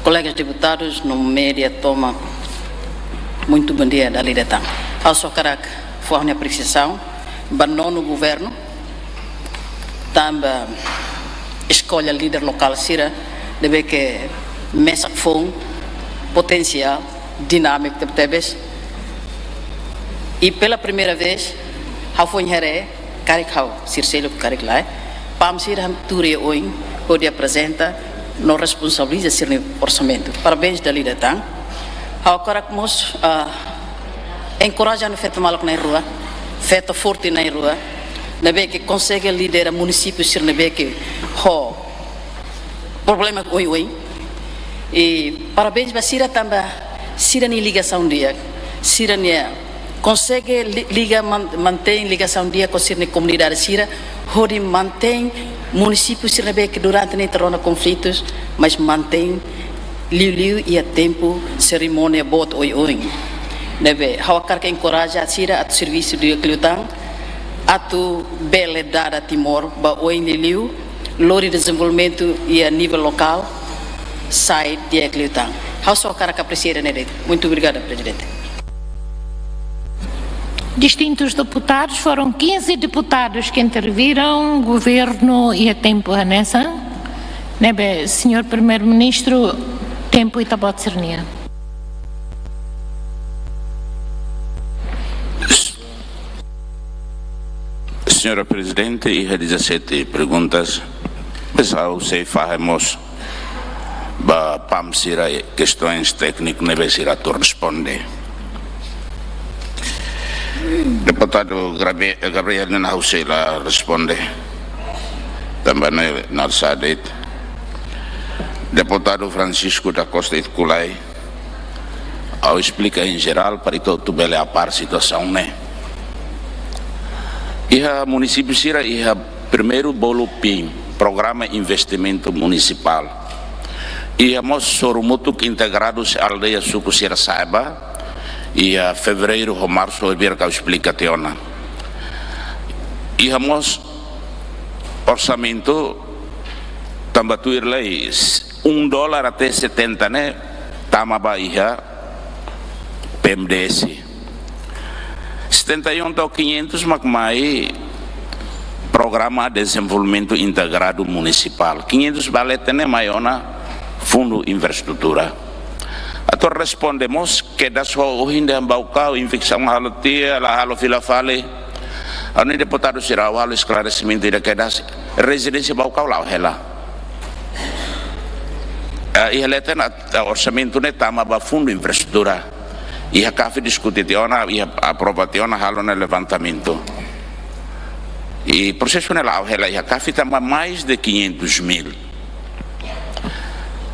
colegas deputados no média Tomac. Muito bom dia, Dali de Tam. Ao seu caraca, forma a precisão, abandono o governo, também escolha líder local Cira, deve que mesa fome, potencial, dinâmico de Tebes, e pela primeira vez ao fonhere caricau circelo cariclai pamsir ham ture oin pode apresenta no responsabiliza ser no orçamento. Parabéns da lida tang ao caracmos encoraja no feito malok na rua feito forte na rua nebe que consegue liderar município ser nebe que ho problema oi e parabéns basira também Sirani ligação dia, Sirania consegue mantém ligação dia com a comunidade Sira, onde mantém município Sira que durante nem terão conflitos, mas mantém liu e a tempo cerimônia bot oi. Nebe, hawakar que encoraja Sira a serviço de Cliutang, a tu bela dada Timor, ba oi liu, lori desenvolvimento e a nível local, sai de Cliutang. Muito obrigada, presidente. Distintos deputados, foram 15 deputados que interviram, governo e a tempo nessa. Nebe, senhor primeiro-ministro, tempo e tabot cernia. Senhora Presidente, e 17 perguntas. Pessoal, se fazemos pamsira questões técnicas neve será tu responde. Deputado Gabriel Nausela responde. Também na Sadet. Deputado Francisco da Costa Itculai ao explica em geral para todo bele a par situação né. Iha município Sira iha primeiro bolo PIM, Programa Investimento Municipal. E hemos sorumutuk integrados aldeia suku Sira Saiba e a fevereiro ou março vir que explica teona. E hemos orçamento tambatuir lei $1 até 70 né tamaba iha PMDS 71 ao 500 macmai Programa de Desenvolvimento Integrado Municipal 500 balete né maiona Fundo Infraestrutura. Atau respondemos que das hohin de ambaucau infecção halotia la halo filafale. Ani deputado Sirau halo esclarecimento de que das residência baucau lá hela. E heleten orçamento ne tama ba Fundo Infraestrutura. E a CAF discute tiona e aprova tiona halo no levantamento. E processo ne lá hela e a CAF tama mais de 500 mil.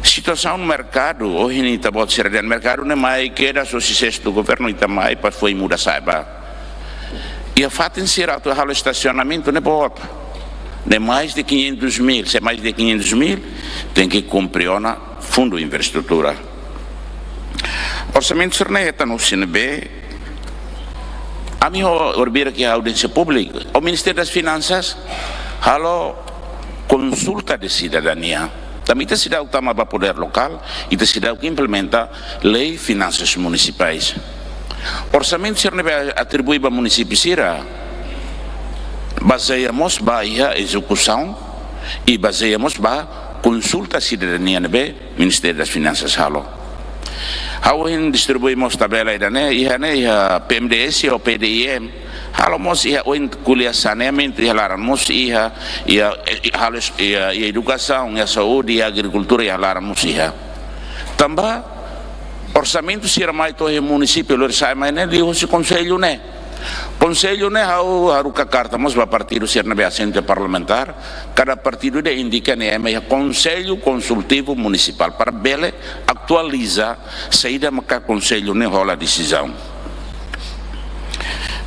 Situação no mercado, hoje não está bom ser no mercado, não é mais que era sucesso do governo, não está mais para foi mudar saiba. E a fato em ser auto halo estacionamento não pode, não é mais de 500 mil, se é mais de 500 mil, tem que cumprir na Fundo Infraestrutura. Orçamento ser não é tão CNB. A minha orbira que a audiência pública, o Ministério das Finanças, halo consulta de cidadania. Também tem cidade que toma para poder local e tem cidade que implementa lei de finanças municipais. Orçamento ser atribuído ao município Sira. Baseamos na execução e baseamos na consulta cidadania no Ministério das Finanças. Hawin distribuímos tabela e a PMDS ou PDIM. Halamos ia oin kuliah saneamento ia laramos ia halus ia educação ia saúde ia agricultura ia laramos ia tambah orçamento sira mai to he município lor sai mai né li hoje conselho né haru carta mas va partido sir na assembleia parlamentar cada partido de indica né é conselho consultivo municipal para bele atualiza saída maca conselho né rola decisão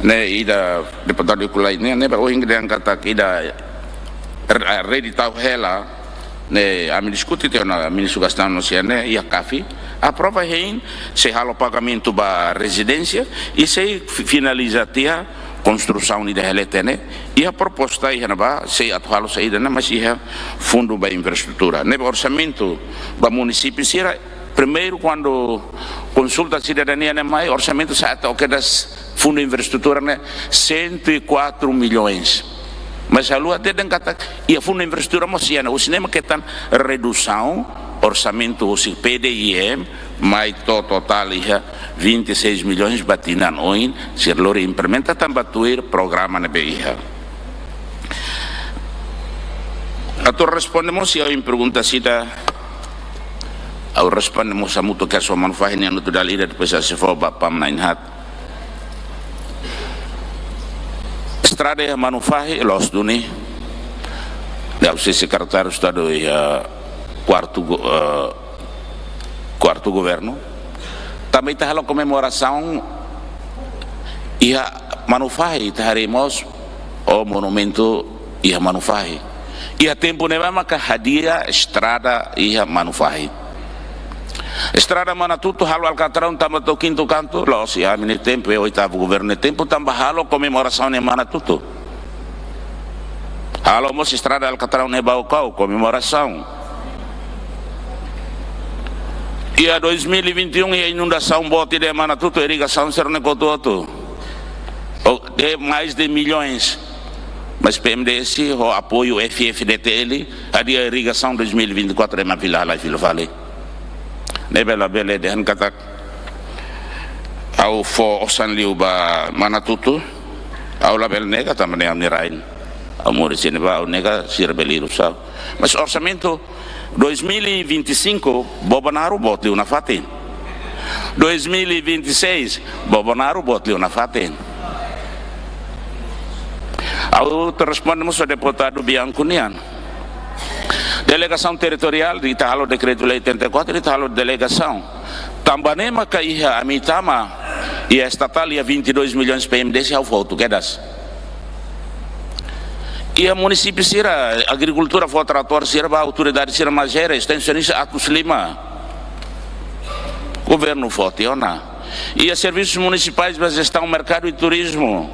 né ida deputado kulai né o ingresso kata ida redi tau hela ne a me discutir na ministro gastando né e a CAFI aprova hein se halo pagamento ba residência e se finaliza tia construção de reletene e a proposta aí na ba se atual saída na mas ia fundo ba infraestrutura ne orçamento ba município sira primeiro quando consulta a cidadania né mais orçamento sai até o que das fundo de infraestrutura né 104 milhões mas a lua até kata ia fundo de infraestrutura mosiana o cinema que tá redução orçamento o PDIM mais total ia 26 milhões batinan oin se lori implementa tambatuir programa na BIA atau respondemos ya em pergunta sida au respondemos a muito que sua manufah ini anu tudal ida depois se for bapam nainhat estrada ya manufah los duni da se secretário estado ya quarto governo também está a comemoração e a manufah teremos o monumento e a manufah e a tempo neva maka hadiah estrada e a manufah estrada mana tudo halo Alcatrão tamba to quinto canto los ya mini tempo e oitavo governo tempo tamba halo comemoração ne mana tudo halo mos estrada Alcatrão ne baucau comemoração e a 2021 e a inundação bote de mana tudo irrigação ser necototo de mais de milhões mas PMDS o apoio FFDTL a de irrigação 2024 é uma vila lá vila vale nebela bele de kata au fo osan liu ba mana tutu au la bel nega também a mirain au morisi neba au nega sir beliru sa mas orçamento 2025 Bolsonaro bote una fatin 2026 Bolsonaro bote una fatin au respondemos ao deputado Bianco Nian delegação territorial de Italo decreto lei 84 de Italo delegação também maka iha amitama e a estatal ia 22 milhões PMDC ao voto que das e a município sira agricultura for trator sira a autoridade sira magera extensionista Atos Lima governo forte ona e a serviços municipais da gestão mercado e turismo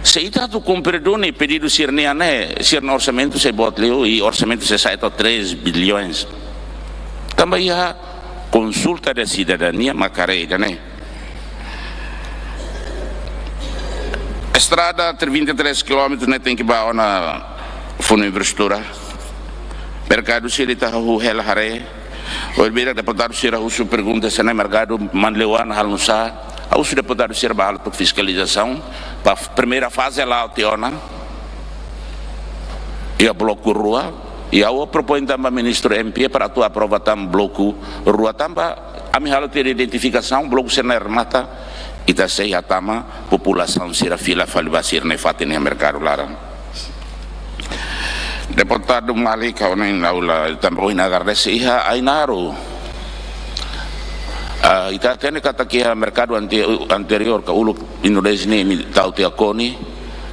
se está tu cumpridone pedido sirnia né sir no orçamento se botleu e orçamento se sai 3 bilhões também a consulta da cidadania macareira né estrada 23 km né tem que ba na fundo infraestrutura mercado sira tá o hela hare o bira deputado sira o pergunta se né mercado manleuan halnusa os deputados sira ba para fiscalização para primeira fase lá o teona e a bloco rua e eu proponho também ministro MP para tu aprovar tam bloco rua também a minha halo ter identificação bloco sena mata ita sei atama população sira fila falibasir ne fatin mercado larang deputado Malik kau na aula também na gardes iha ainaro ita tene kata kia mercado anterior ka ulu Indonesia ni tau te akoni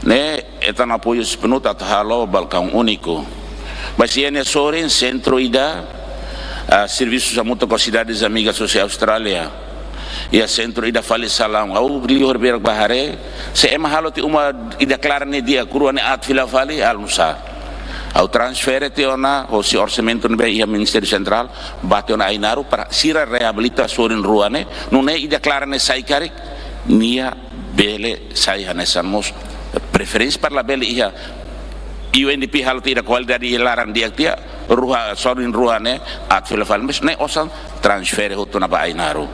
ne etan apoio sepenuh tak halo balkão único mas ene soren centro ida serviços a muita cidades amigas social Austrália e a centro ida fale salam au lior ber bahare se ema halo ti uma ida clara ne dia kuruane at fila fale almusa au transfer te ona o si orçamento ne ia Ministério Central bate ona ainaro para sira reabilitação in ruane non é ida clara ne sai karik nia bele sai hanesamos preferência para la bele ia UNDP hal tidak qualidade laran dia tia ruha sorin ruane at fila fale mas ne osan transfer hoto na ba ainaro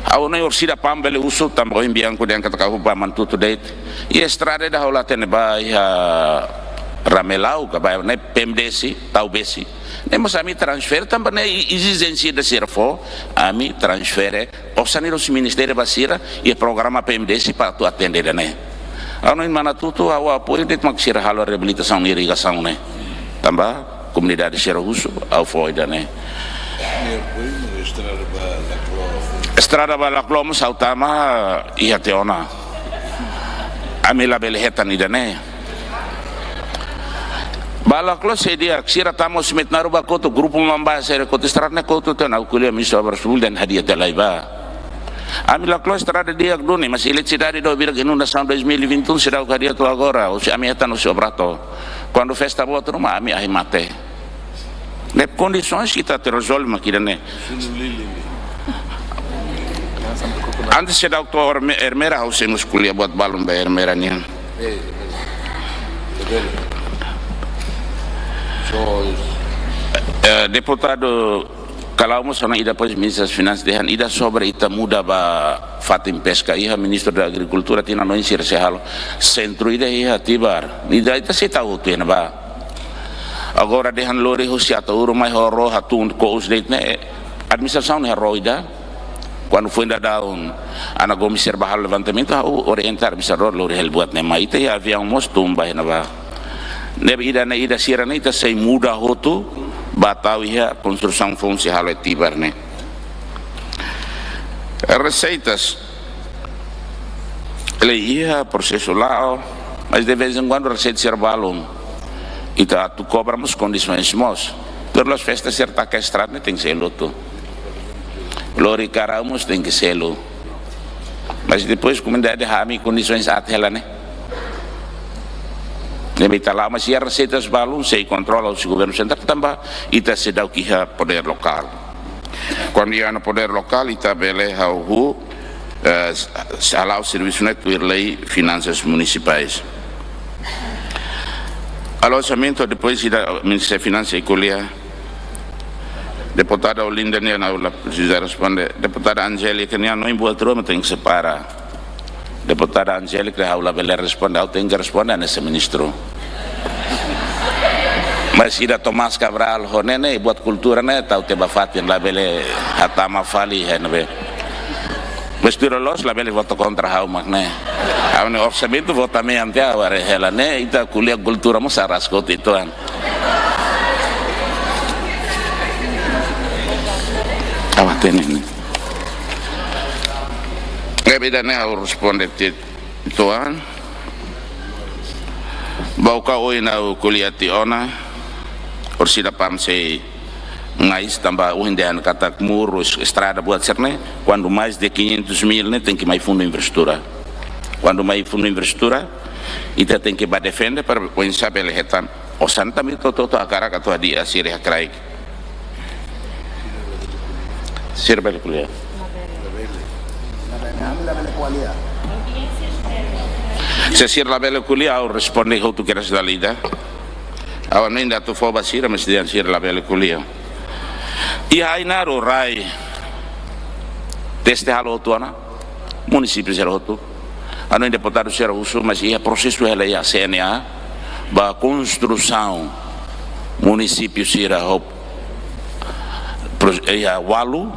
au na orsida pambele uso tambo Bianco de kata ka ba mantuto date e estrada da hola tene ba ya ramelau ka ba ne PMDC tau besi Nemos ami transfer também né exigência da serfo, ami transfere orçamento do ministério basira e programa PMDC para tu atender né. Ano em mana tudo ao apoio de maksira halo reabilitação e irrigação né. Também comunidade Xerahuso ao foi né. Estrada Balaclomo sautama e ateona. Ami label hetan ida né. Balaklo sedia sira tamo smith naruba koto grupo mamba sere koto estrada koto tena kuliah miso bersul dan hadiah telaiba. Ami laklo estrada dia doni masih ilit cidade do birak inunda sound 2021 sedau kadia tu agora o si ami etan o si obrato. Quando festa boto rumah ami ahi mate. Lep condições kita terresolve makidane. Antes sedau tu Hermera house nos kuliah buat balon ba Hermera nian. Deputado kalau mau sana ida pos ministro das finanças dehan ida sobre ita muda ba Fatim Pesca iha ministro da agricultura tina no insir sehalo centro ida iha tibar ida ita se tahu tu ba agora dehan lori husiata uru mai horo hatun ko usdeit ne administração ne roida quando foi ainda daun ana gomisir bahal levantamento orientar bisa lori hel buat ne mai ita ya avião mostum ba na ba nebe ida na ida sirana ita sei muda hotu batau ia construção fungsi halo tibar ne receitas ele ia processo lá mas de vez em quando receita ser balão ita tu cobramos condições mos pelas festas certa que estrada tem que ser loto lori caramos tem que ser lo mas depois comunidade hami condições atela né. Nebita lá, mas ia receitas balão, sei controla o governo central também, ita sedau kiha poder lokal. Quando ia no poder lokal, ita bele hau salau serviço net lei finanças municipais. Alojamento depois ida Ministério Finanças e Economia. Deputada Olinda nia na precisa responder. Deputada Angélica nia não embuat mas tem que separar. Deputada Angélica haula bele responder, eu tenho que responder nesse ministro. Mas ida Tomás Cabral honene buat kultura ne tau te bafatin la bele hatama fali henbe. Mas piro los la bele voto kontra hau makne. Au ne orçamento vota me ante aware hela ne ita kuliah kultura mo saras kot ituan. Awaten ini. Beda ne au responde tuan bau ka oi na kuliah ti ona orsida pam se ngais tambah uhindean kata murus estrada buat cerne quando mais de 500.000 ne tem que mais fundo infraestrutura quando mais fundo infraestrutura ita tem que ba defender para o insabe lehetan osan também toto akara katu dia sirih kraik sirbel kuliah se sir la belle kuliah au responde how tu queres dalida awan ainda tu fo basira mas dian sir la belle kuliah i hainaro rai teste halo tuana município Xerahuso ano em deputado Xerahuso mas ia processo ela ia CNA ba construção município Xerahuso ia walu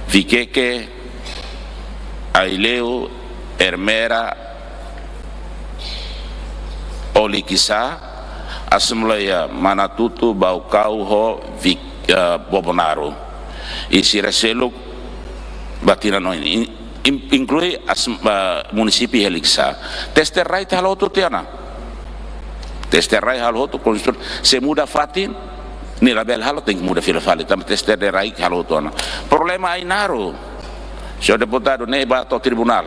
vikeke Aileu, Hermera, Olikisa, Assembleia Manatutu, Baucau, Bobonaro. E Siracelo, Batina inclui município Helixá. Testerrai halo tu tiana. Testerrai halo tu construir. Se muda fatin, ni label halo tem que muda filafali. Também testerrai halo tu ana. Problema ainaro. Senhor deputado, nem bato ao tribunal.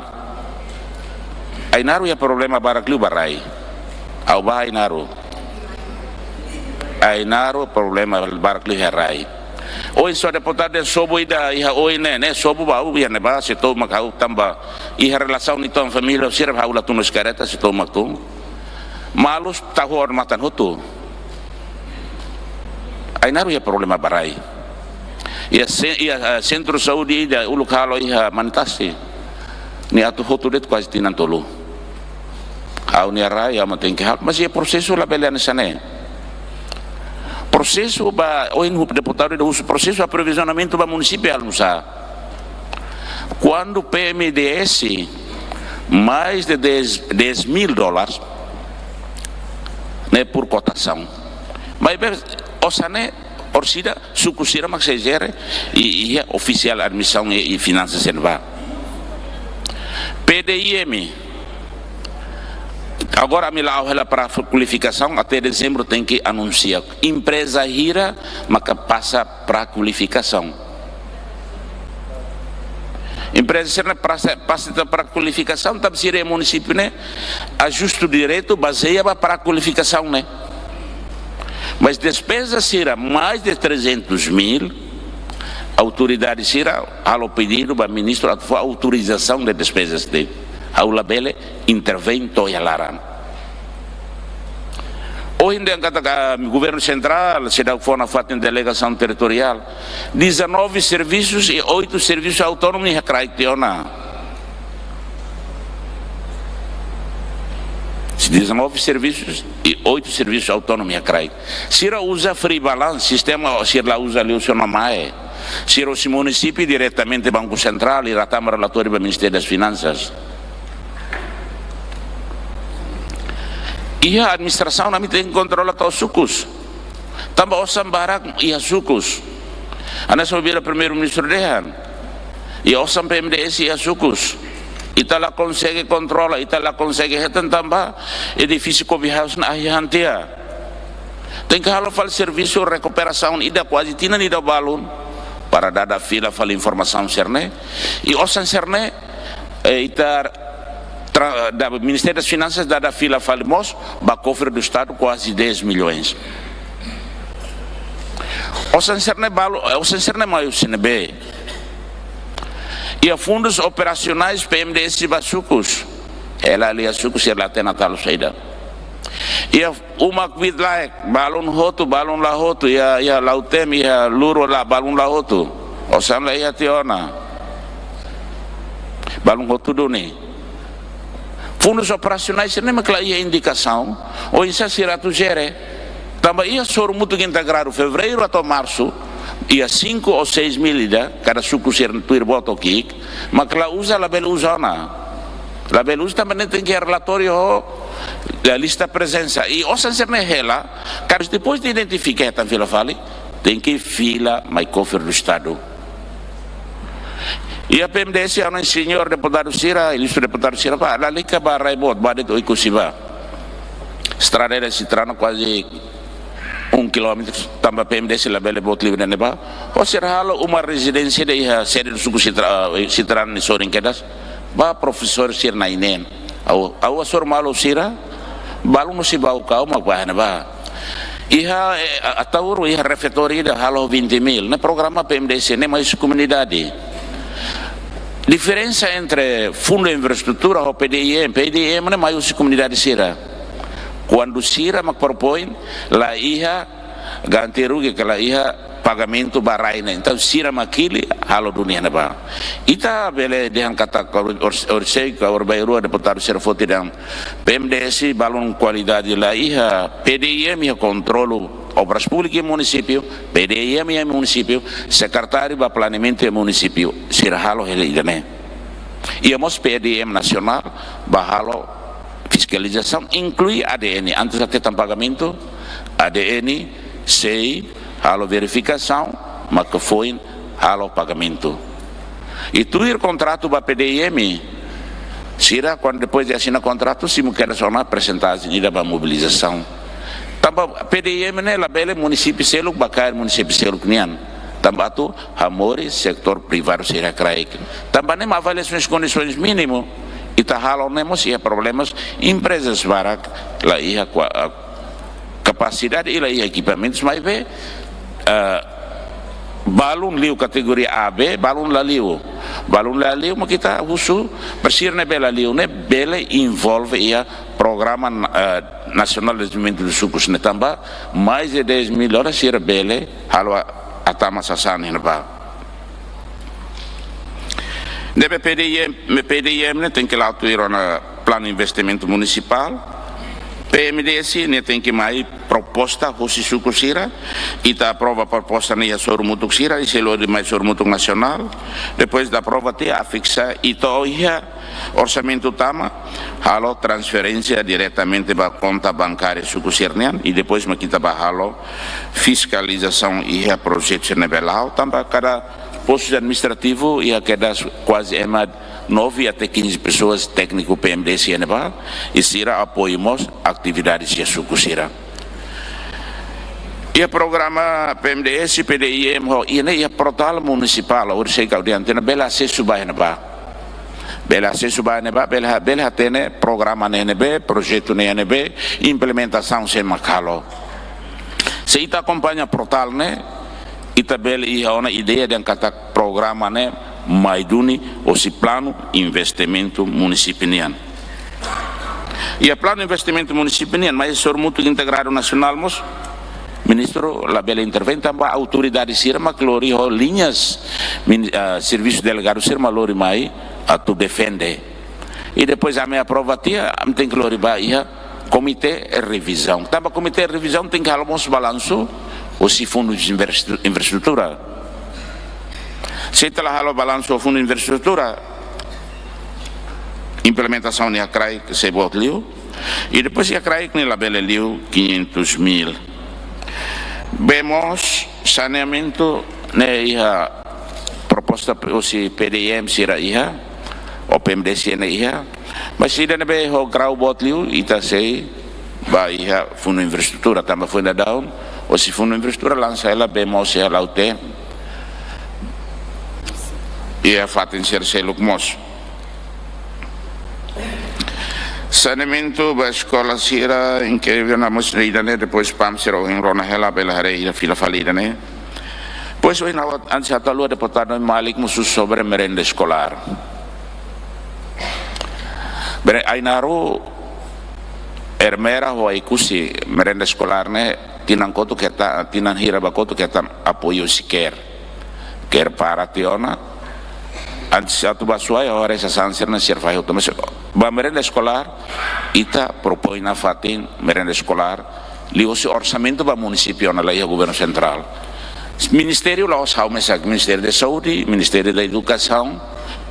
Ainaro é problema para que o barai. Ao ba Ainaro. Ainaro problema para que o barai. Oi, senhor deputado, sobo ida iha oi né sobo ba u ia ne ba se to makau tamba iha relação ni tom família sir ba ula tunus careta se to maktu. Malus tahu hormatan hutu. Ainaro é problema barai. Ia centro saúde da ulu kalo ia mantasi ni atu hotu det quase tinan tolu au ni ara ia maten ke mas ia proseso la belian sane processo ba o deputado do uso processo aprovisionamento ba município almoçar quando PMDS mais de $10 mil né por cotação mas osane orsida sukusira mak segere e oficial admissão e finanças senva PDIM agora me lá para qualificação até dezembro tem que anunciar empresa gira mas passa para qualificação empresa passa para qualificação tá se município né ajuste direito baseia para qualificação né mas despesa será mais de 300 mil autoridade será ao pedido para ministro a autorização de despesas dele ao labele intervém toia laran hoje em dia o governo central se dá fora em delegação territorial 19 serviços e 8 serviços autônomos e acreditona 19 serviços e 8 serviços autônomos e acreditona se ela usa free balance sistema se ela usa ali o seu nome se ela o município diretamente Banco Central e ratama relatório para o Ministério das Finanças e a administração não tem que controlar os sucos também os sambarak e os sucos anda sobre o primeiro-ministro dehan e os PMDS e os sucos ita lá consegue controlar ita lá consegue retan também edifício cobihaus na ahiantia tem que halau fal serviço recuperação ida quase tina ida balun para dada fila fal informação cerne e os cerne ita da Ministério das Finanças da fila falimos ba cofre do Estado quase 10 milhões o senserne balo o senserne mai CNB e a fundos operacionais PMDS basucos ela ali a sucos ela tem natal saída e uma quid lá balon hoto balon la hoto ya lautem ya luro la balon la hoto o san la ya tiona balon hoto doni fundos operacionais se nem aquela indicação ou isso será tu gere também ia soro muito integrado fevereiro até março ia 5 ou 6 mil cada suco ser tu boto aqui mas que lá usa la bela usa na la bela usa também tem que relatório da lista presença e o senser ne hela cara depois de identificar a fila fale tem que fila mais cofre do Estado e a PMDS é um senhor deputado Sira, ilustre deputado Sira, para ali que vai raibot, vai de Oikusiba. Estrada de Citrano quase 1 quilômetro, também PMDS lá bele bot livre neba. Ou será uma residência de sede do suco Citrano ni sorin kedas, ba professor Sira na inen. Au asor malo Sira, balu musiba o kau magbahan ba. Iha atauro iha refeitório de halo 20 mil, na programa PMDS nem mais comunidade. Diferença entre fundo de infraestrutura ou PDIM não é mais comunidade Sira. Quando Sira me propõe, lá ia garantir que lá ia pagamento baraina. Então Sira maquili halo dunia neba. Ita bele dengan kata orsei ka orbairu deputado Sira foti dan PMDS balon qualidade lá ia PDIM ia controlo obras públicas em município, PDIM em município, secretário de planeamento em município, sirhalo ele idane. E a PDIM nacional, bahalo fiscalização, inclui ADN, antes de ter pagamento, ADN, SEI, halo verificação, mas que foi halo pagamento. E tu ir contrato para PDIM, sira quando depois de assinar contrato, se me quer só apresentar a mobilização. Tambah PDIM ne labele município selo bakar município selo knian tambah tu hamori sektor privado será craik tambah ne avaliações condições mínimo ita halo nemos ia problemas empresas barak la ia capacidade e la ia equipamentos mais be balun liu kategori AB balun la liu mas kita husu persir ne bela liu ne bele envolve ia programa nacional de desenvolvimento dos sucos ne tambah mais de 10 mil horas sira bele halo atama sasani ne ba deve PDIM ne tem que lá atuar na plano de investimento municipal PMDS ne tem que mais proposta hoje suco sira ita aprova proposta ne sormutuk sira e selo de mais sormutuk nacional depois da prova te afixa ito ia orçamento tama halo transferência diretamente para conta bancária suco sirnian e depois ma kita halo fiscalização ia projeto nebelau tambah cada posto administrativo ia queda quase 9 até 15 pessoas técnico PMDS e sira apoiamos atividades de suco sira. E o programa PMDS, PDIM, ini ia portal municipal, urusai kau diantena bela sesubai neba, bela sesubai neba, bela tene programa nebe, projeto nebe, implementação sem macalo. Se ita acompanha portal ne, ita bela ia ona ideia de kata programa ne maiduni o si plano investimento municipal. E a plano investimento municipal, mas é muito integrado nacional, mos ministro la bela interventa ba autoridade sira maklori ho linhas serviço delegado sira malori mai a tu defende. E depois a minha aprovatia am tem que lori ba ia comitê de revisão. Tamba comitê de revisão tem que almoço balanço o si fundo de infraestrutura. Se telah halo balanço fundo de infraestrutura, implementação de acrai que se bot liu, e depois de acrai que la bela liu 500.000. Vemos saneamento ne ia proposta o si PDM sira ia, o PMDC ne ia, mas se ne be ho grau bot liu ita sei ba ia fundo de infraestrutura tamba fundo down, o si fundo de infraestrutura lança ela vemos ia laute. E a fatin seluk mos saneamento ba escola sira em que venamos idane depois pam sira em rona hela bela hare ida fila falidane pois o ina ansata lu deputado Malik musus sobre merenda escolar bere ainaro ermera ho ikusi merenda escolar ne tinan kotu keta tinan hira bakotu keta apoio siker quer para tiona antes satu basuai ora essa sansir na sir fai mas ba merenda escolar ita propõe na fatin merenda escolar li o orçamento ba município na lei governo central ministério lá os haumesak ministério da saúde ministério da educação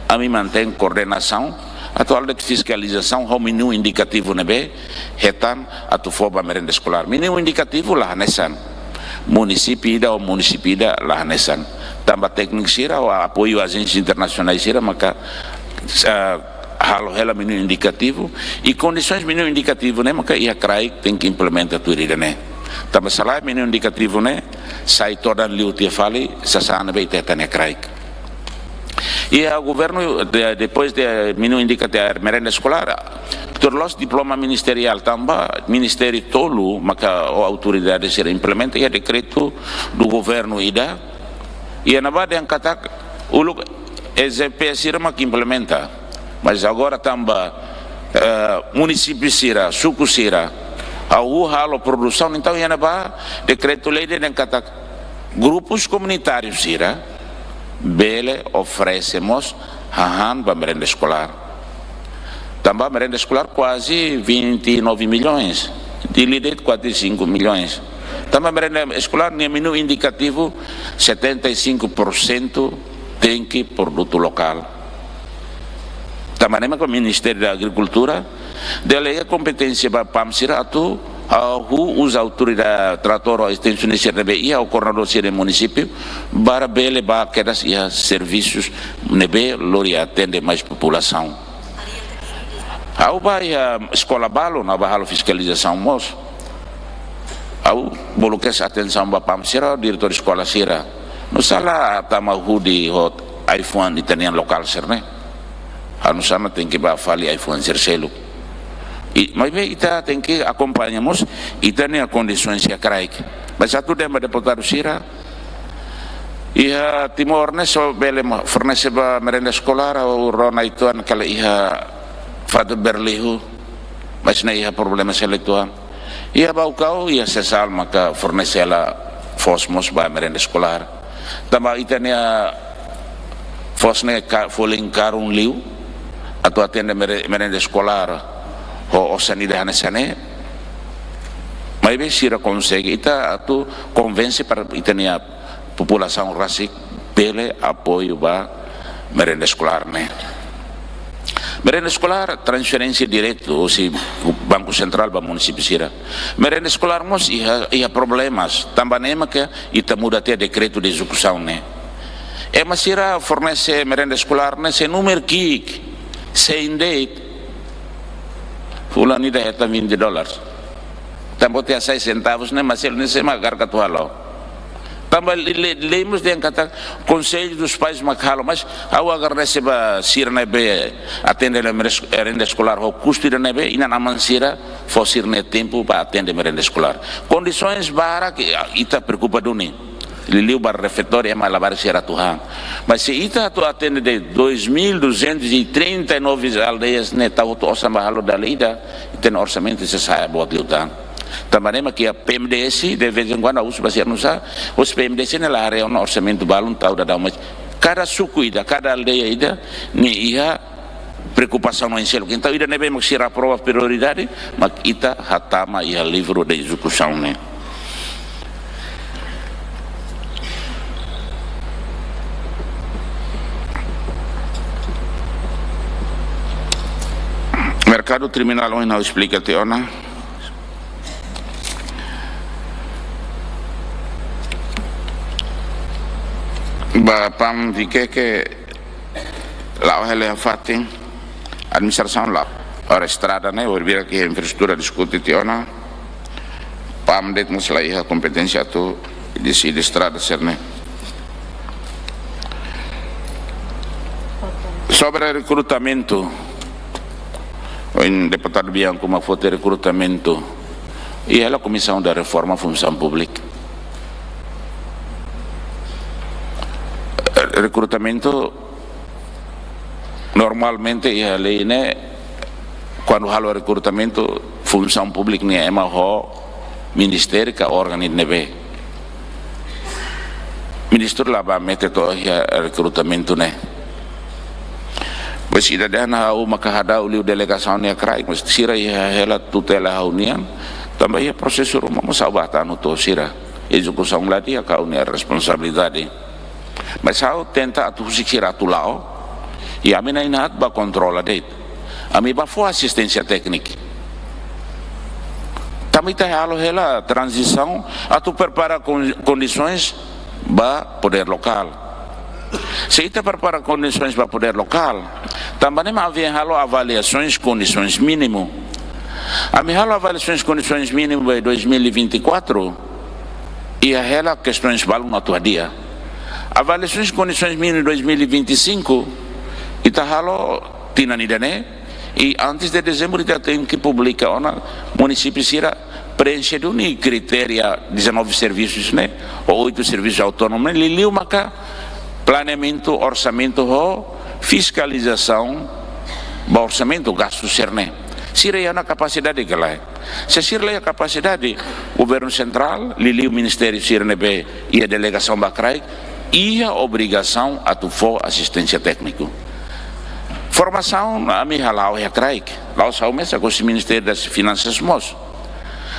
a mim mantém coordenação atual de fiscalização o menu indicativo nebe hetan atu foba merenda escolar menu indicativo lah nesan município da lah nesan tambah teknik sira o apoio agências internacionais sira maka halo hela menu indicativo e condições menu indicativo né maka ia crai tem que implementar tudo isso né tambah salah menu indicativo né sai toda liu te fali sasana be teta né crai e o governo depois de menu indicativo merenda escolar terlos diploma ministerial tambah ministério tolu maka o autoridade sira implementa ia decreto do governo ida e na base yang kata uluk EZP sira mak implementa mas agora tambah município sira suku sira au halo produção então ia na base decreto lei yang kata grupos comunitários sira bele oferecemos hahan para merenda escolar tambah merenda escolar quase 29 milhões dividido 45 milhões também merenda escolar no menu indicativo 75% tem que produto local também nem com o Ministério da Agricultura delega competência para PAMSIRA atau os autoridades trator ou extensionista nebe ia o coordenador do município para bele ba quedas ia serviços nebe lori atende mais população au ba ia escola balo na bahalo fiscalização mos au bolukes atenção ba PAMSIRA diretor escola sira no sala tamahu di hot iPhone italian lokal serne anu sana tem que ba fali iPhone serselu mas bem kita tem que acompanhamos ita nem a condições que craik mas satu dem deputado sira ia timor ne so bele fornece ba merenda escolar ou rona ituan kala ia fatu berlihu mas na ia problema selektuan ia bau kau ia sesal maka fornece la fosmos ba merenda escolar tama ita ne fosne foling karun liu atau atende merenda escolar o sanidade sane mas bem sira consegue ita tu convence para itania população rasik pele apoio ba merenda escolar né. Merenda escolar transferência direto si Banco Central ba município sira. Merenda escolar mos ia problemas tambanema que ita muda até decreto de execução né. Mas sira fornece merenda escolar né se número kik sem date fulani dah eta $20 tambah tiap 6 centavos né mas ele nem se magar katualo tambah lemos dia kata conselho dos pais macalo mas ao agar receba sira nebe atende a merenda escolar o custo da nebe ina naman sira fosir ne tempo para atender merenda escolar condições bara que ita preocupa duni liliu bar refeitório é malabar sira tuhan mas se ita tu atende de 2.239 aldeias né tá o orçamento mahalo da lida tem orçamento se sai buat liutan também que a PMDS de vez em quando usa baseado no sa os PMDS na área no orçamento balão tau da mas cada suku ida cada aldeia ida ni ia preocupação no ensino então ida nebe maksira prova prioridade mas ita hatama ia livro de execução né. Mercado criminal hoje não explica teona. Bapam dike que lá o hele fatin administração lá a estrada né o vira que infraestrutura discute teona pam det muslai a competência tu decide estrada ser né. Sobre recrutamento o deputado Bianco uma foto de recrutamento e ela comissão da reforma função pública recrutamento normalmente a lei né quando halo recrutamento função pública né é o ministério que organiza nebe ministro lá vai meter todo o recrutamento né. Pois ida dana o makahada uliu delegação ne krai mas sira ia hela tutela unian também é processo rumah masabata no to sira execução lá dia ka unia responsabilidade mas ao tenta atu sira tu lao e a mina inat ba controla det a mi ba for assistência técnica também tá halo hela transição atu prepara condições ba poder local. Se ita prepara condições para poder local, também havia halo avaliações condições mínimo. A minha halo avaliações condições mínimo em 2024 e a hela questões valem na tua dia. Avaliações condições mínimo em 2025 ita halo tinanidane e antes de dezembro ita tem que publicar ona município sira preencher de critério 19 serviços né ou 8 serviços autônomos liliu maka planeamento, orçamento, fiscalização, orçamento, gasto cerne. Sira é na capacidade que lá. Se sira é a capacidade, o governo central, lili o ministério sirnebe e a delegação bacrai, e a obrigação a tu for assistência técnica. Formação a minha lá é craik, lá o saumesa com o ministério das finanças mos.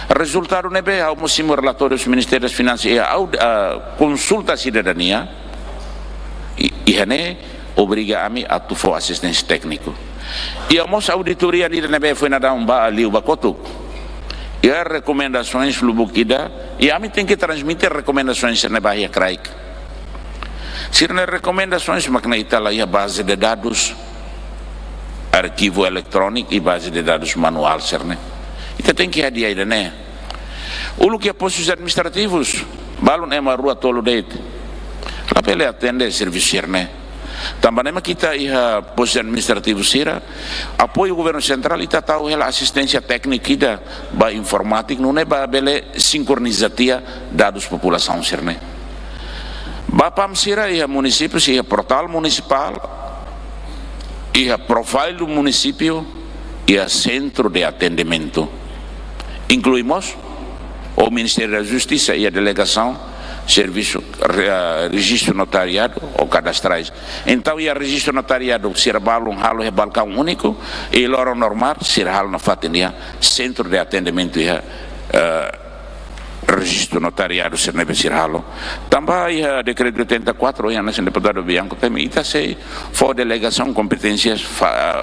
Resultado nebe ao mosimo relatório do ministério das finanças e a consulta à cidadania e hane obriga a mim a tu for assistência técnico e a moça auditoria ali na foi nada ali o bacoto e as recomendações lubukida e a mim tem que transmitir recomendações na bahia craik se não recomendações makna itala a base de dados arquivo eletrônico e base de dados manual cerne então tem que adiar ainda né o que é postos administrativos balon é uma rua tolo deite lá ele atende serviço né também kita ia postos administrativos sira apoio o governo central ita tahu ela assistência técnica ida ba informática não é ba bele sincronizatia dados população sirne ba pam sira ia município ia portal municipal ia profile do município ia centro de atendimento incluímos o Ministério da Justiça e a delegação serviço registro notariado ou cadastrais então ia registro notariado ser balum halo é balcão único e loro normal ser halo na fatinha centro de atendimento ia registro notariado se nebe sirhalo. Tambah ia decreto 84 yang nesse deputado Bianco também ita sei for delegação competências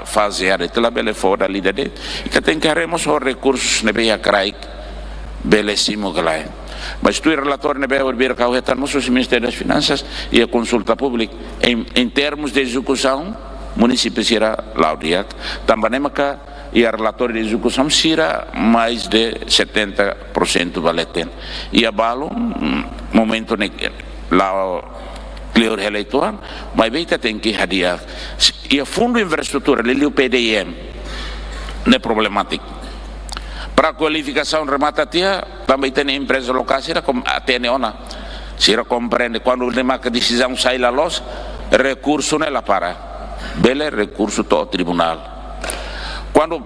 fazer ela bele for da líder de ita tem que haremos os recursos nebe ia crai belíssimo galai. Mas tu relator nebe orbir kau hetan musus Ministério das Finanças e a consulta pública em termos de execução município será laudiat também maka e a relatório de execução será mais de 70% valeten e a balo momento lá clear eleitoral mas bem tem que hadiah e a fundo infraestrutura ali o PDM não é problemático para qualificação remata tia também tem empresa local será como até neona será compreende quando a decisão sai lá los recurso não é lá para bele recurso to tribunal quando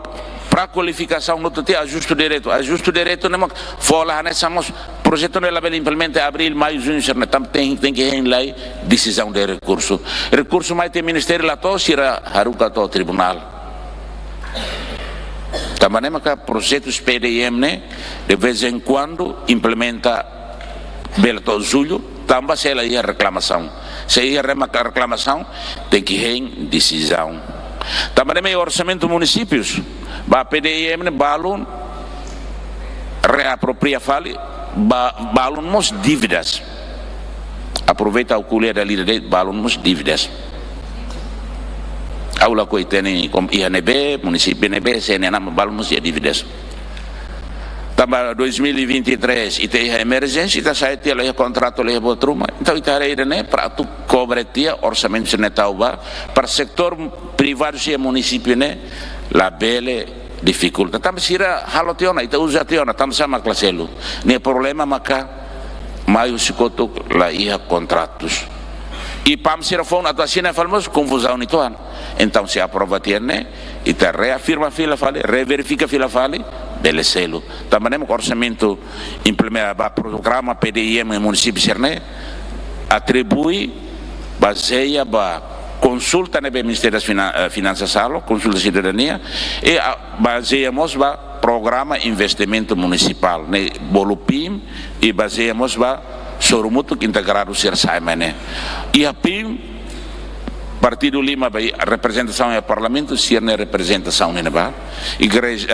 para qualificação não tem ajuste direito não fala nessa projeto não é bem implementa abril maio junho tem que ir lá decisão de recurso mais tem ministério lá to será haruka to tribunal também maka projetos PDM né de vez em quando implementa belo to julho também se ela ia reclamação se ia reclamação tem que ir decisão também é orçamento municípios ba PDM balun reapropria fali balun mos dívidas aproveita o colher da lida de balun mos dívidas aula ko itene com INB município NB CNA balun mos dívidas também 2023 ite emergência ita sai tia leh contrato leh botruma então ita reira né para tu cobre tia orçamento senetauba para sector privado e município né la bele dificuldade também sira halotiona ita usa tiona também sama claselo ne problema maka maio sikoto la ia contratos e pam sira fon atuação falamos confusão nitoan então se aprova tiene ita reafirma fila fale reverifica fila fale bele selo também o orçamento implementa programa PDM em município Serne atribui baseia ba consulta no Ministério das Finanças salo consulta cidadania e baseamos ba programa investimento municipal ne bolupim e baseamos ba sorumuto integrado ser saimane e a PIM Partido Lima vai representação é parlamento, Sirne representação neba, igreja,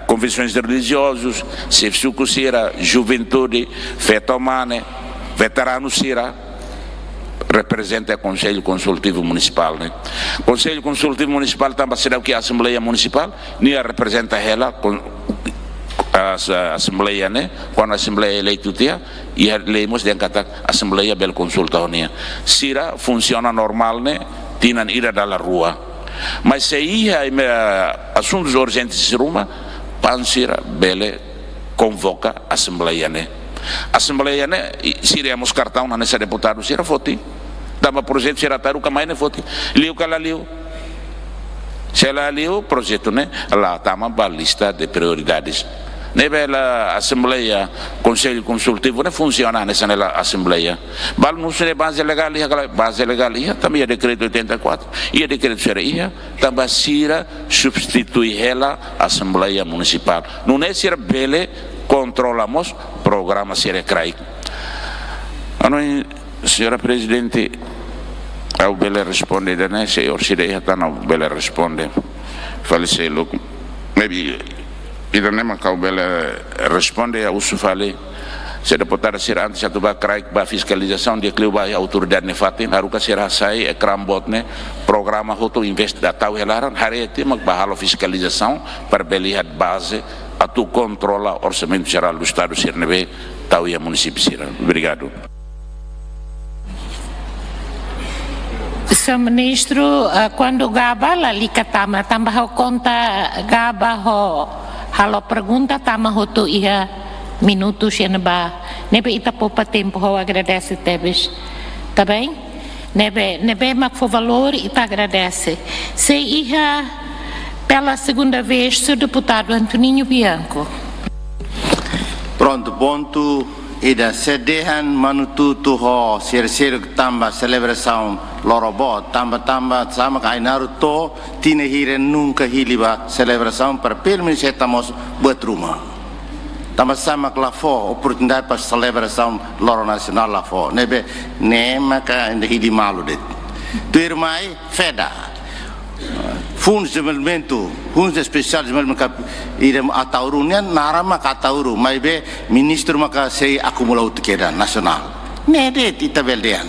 convenções de religiosos, Sefsuco Sira, juventude, fetomane, veteranos Sira, representa o Conselho Consultivo Municipal, né? Conselho Consultivo Municipal também será o que a Assembleia Municipal, nem representa ela a Assembleia, né? Quando a Assembleia é eleita tia, e leemos de kata Assembleia bel consulta unia. Sira funciona normal, né? Tinan ira dalla rua. Mas se ia assuntos urgentes de Roma, pansira bele convoca Assembleia, né? Assembleia, né? Siremos cartão na nessa deputado, sira foti. Dama projeto sira taruca mais né foti. Liu kala liu. Se ela liu projeto, né? Lá tama ba lista de prioridades. Nebe la Assembleia, Conselho Consultivo, não funciona nessa Assembleia. Bal não se base legal, base legal, também é decreto 84, e é decreto seria, também sira substitui ela Assembleia Municipal. Não é ser bele, controlamos, programa ser crai. Senhora Presidente, ao bele responde, né? Senhor Sireia, tá não bele responde. Faleceu, maybe. E não é que o Bela responde a uso fale se deputado ser antes já tuba crai ba fiscalização de que a autoridade ne fatin haruka será sai é crambot ne programa hoto invest datau helaran hari itu mak bahalo fiscalização para belihat base atu controla orçamento geral do estado Sirnebe tau ya município Sira. Obrigado. Senhor Ministro, quando gaba la likatama tambah conta gaba ho halo pergunta tama hoto ia minutos neba ita poupa tempo ho agradece tebes tá bem nebe mak for valor ita agradece se ia pela segunda vez seu deputado Antoninho Bianco. Pronto, ponto e da sedehan manututu ho ser tambah celebração lorobot tambah sama kainaru to tine hiren nunca hiliba celebração para permitir estamos buat rumah sama que lá fora, oportunidade para celebração Loro Nacional lá fora. Nebe, nem maka ainda hidi malu det. Tu irmai, feda. Fundos de desenvolvimento, fundos especiais de desenvolvimento irem ataurunya narama katauru, mas be ministro maka sei acumula utkeda nasional. Nedet ita beldean.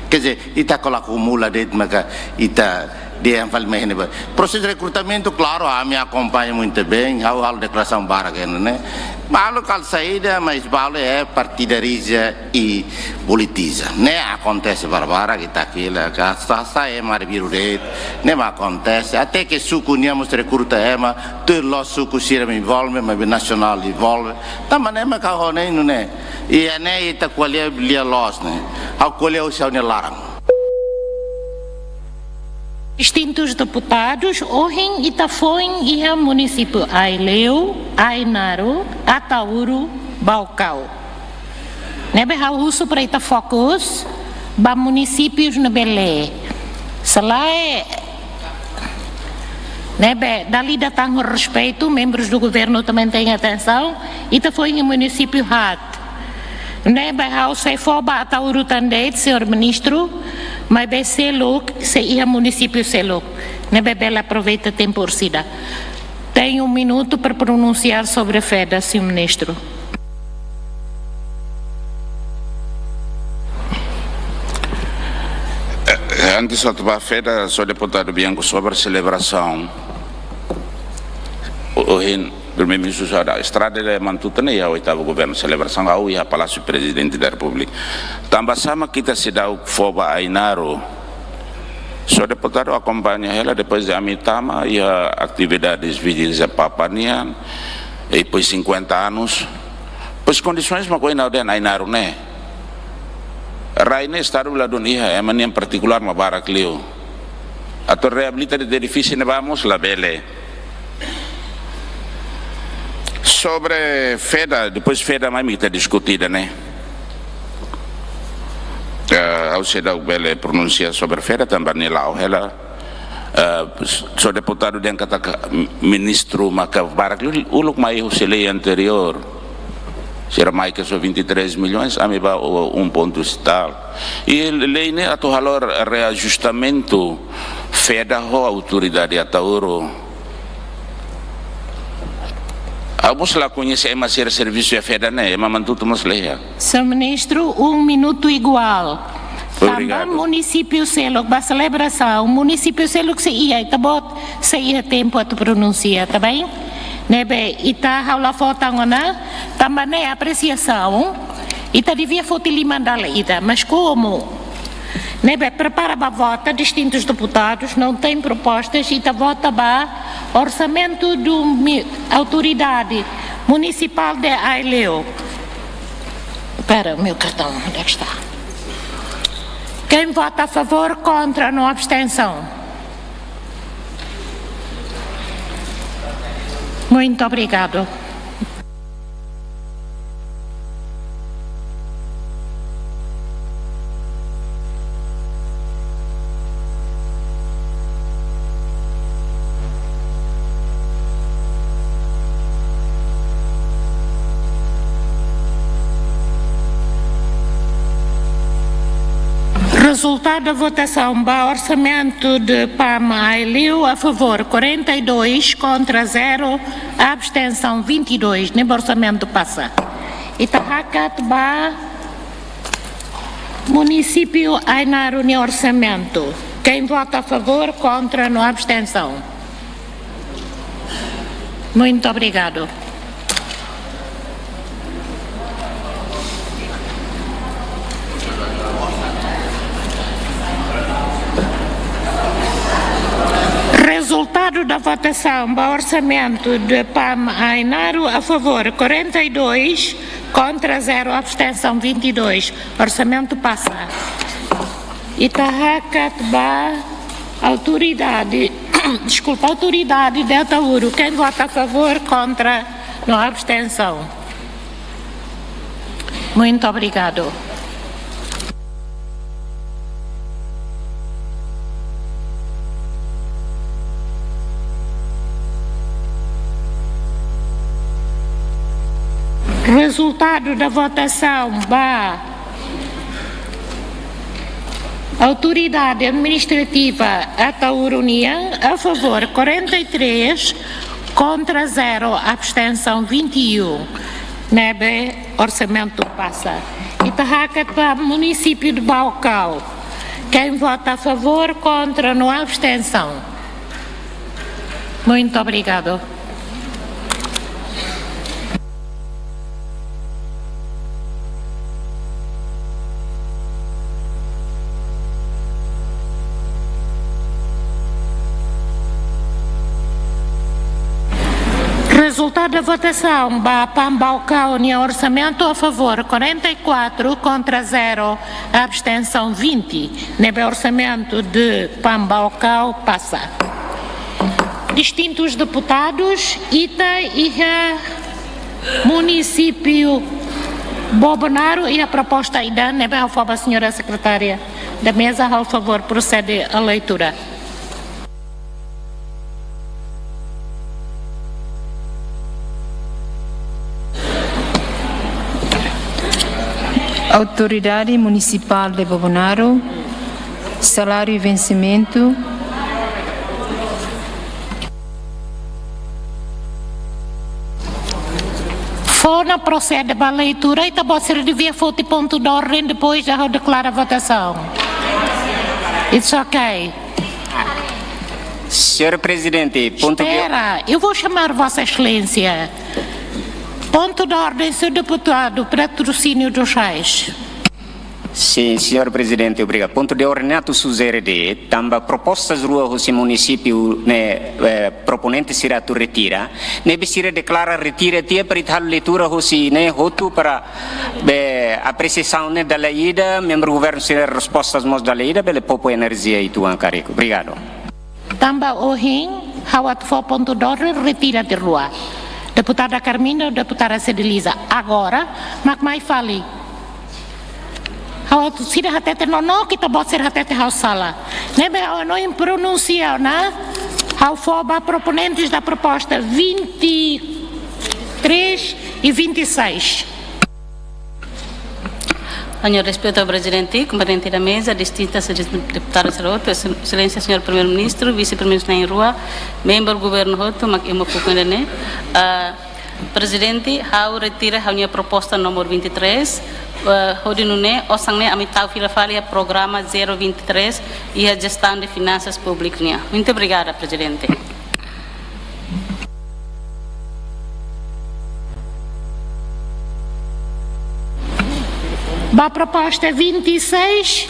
Quer dizer, ita kalau acumula det maka ita dia yang paling mahal. Proses recrutamento, claro, a me acompanha muito bem, hal declaração barra né? Malo kalau saída, mas balo é partidariza e politiza. Né acontece barbara kita aquilo, que é marbiru det, né acontece até que suku niamos recruta ema, tu lo suku sira me envolve, mas nacional envolve. Também né kahone né. E né ita qualia lia los né. Ao qualia o seu ne larang. Distintos deputados, Ohin, Itafoin e o município Aileu, Ainaro, Atauru, Baucau. Nebe hausu para ita fokus, ba municípios na Belé. Selai, nebe dali datang respeito, membros do governo também têm atenção, ita foi em município Hat. Nebe hausu foba Atauru tandeit, senhor ministro, mas bem selo se ia município selo ne bebela aproveita tempo orcida. Tem minuto para pronunciar sobre a FEDA, senhor ministro. Antes de a FEDA, sou deputado Bianco sobre a celebração. Primeiro-ministro da estrada de Mantutane e o oitavo governo celebração ao e a Palácio Presidente da República. Também sama kita se dá o foba Ainaro. Sou deputado acompanha ela depois de Amitama e a atividades vídeos a Papanian e depois 50 anos. Pois condições uma coisa não den Ainaro né. Raine estado lá do Nia é mania particular uma barak leo. A torre reabilita de edifício ne vamos la bele. Sobre FEDA, depois FEDA mais me discutida, né? Ao se dar o belo pronunciar sobre FEDA também lá, ela sou deputado de kata ministro Macabarak, o look mais o lei anterior, será mais que só 23 milhões, a me vai ponto tal. E lei né a valor reajustamento FEDA a autoridade Atauro. Vamos lá conhecer mais serviço de FEDA, né? Mas mantuto mais leia. Senhor ministro, minuto igual. Também município Selo, para celebração, município Selo que se ia, tá bom? Se ia tempo a tu pronunciar, tá bem? Nebe, ita haula foto ngona, também apreciação, ita devia foto limandala ita, mas como? Nebe, prepara para vota, distintos deputados, não tem propostas, ita vota para orçamento da autoridade municipal de Aileu. Espera, o meu cartão, onde é que está? Quem vota a favor, contra, não abstenção? Muito obrigado. Resultado da votação para orçamento de PAMA Aileu a favor 42, contra 0, abstenção 22, nem orçamento passa. Itahakat ba município Ainaro no orçamento. Quem vota a favor, contra, no abstenção. Muito obrigado. Resultado da votação para orçamento de PAM Ainaro a favor 42, contra 0, abstenção 22. Orçamento passa. Itahakat ba autoridade, desculpa, autoridade de Atauru. Quem vota a favor, contra, não abstenção. Muito obrigado. Resultado da votação: Autoridade Administrativa Ataurunian, a favor 43, contra 0, abstenção 21. Nebe, orçamento passa. Itahacat para município de Baucau. Quem vota a favor, contra, não há abstenção. Muito obrigado. Resultado da votação: Pambaucau, orçamento a favor 44, contra 0, abstenção 20. Nebe orçamento de Pambaucau passa. Distintos deputados, Ita e município Bobonaro e a proposta ainda, nebe a favor, senhora secretária da mesa, ao favor, procede a leitura. Autoridade Municipal de Bobonaro, salário e vencimento. Fona procede para a leitura e também se devia foto ponto de ordem depois já declara a votação. It's okay. Senhor Presidente, Espera, eu vou chamar Vossa Excelência. Ponto de ordem, senhor deputado, patrocínio dos reis. Sim, senhor Presidente, obrigado. Ponto de ordem, ato suzerede, tamba propostas rua o município, proponente será tu retira, ne bisira declara retira tia para tal leitura hosi ne hotu para apreciação da leida, membro do governo será respostas mos da leida, bele popo energia e tu ancarico. Obrigado. Tamba ohin, hawat fo ponto de ordem, retira de rua. Deputada Carmina, deputada Cedeliza, agora, mas mais fale. How sira hatete no kita bot sira hatete how sala. Nebe não pronuncia, né? How foba proponentes da proposta 23 e 26. Senhor, respeito ao presidente, componente da mesa, distintas deputadas Roto, excelência senhor primeiro-ministro, vice-primeiro-ministro em rua, membro do governo Roto, mas eu me procurei, presidente, how retira a minha proposta número 23, hodinune, osangne amitau filafalia programa 023 e a gestão de finanças públicas. Muito obrigada, presidente. A proposta 26,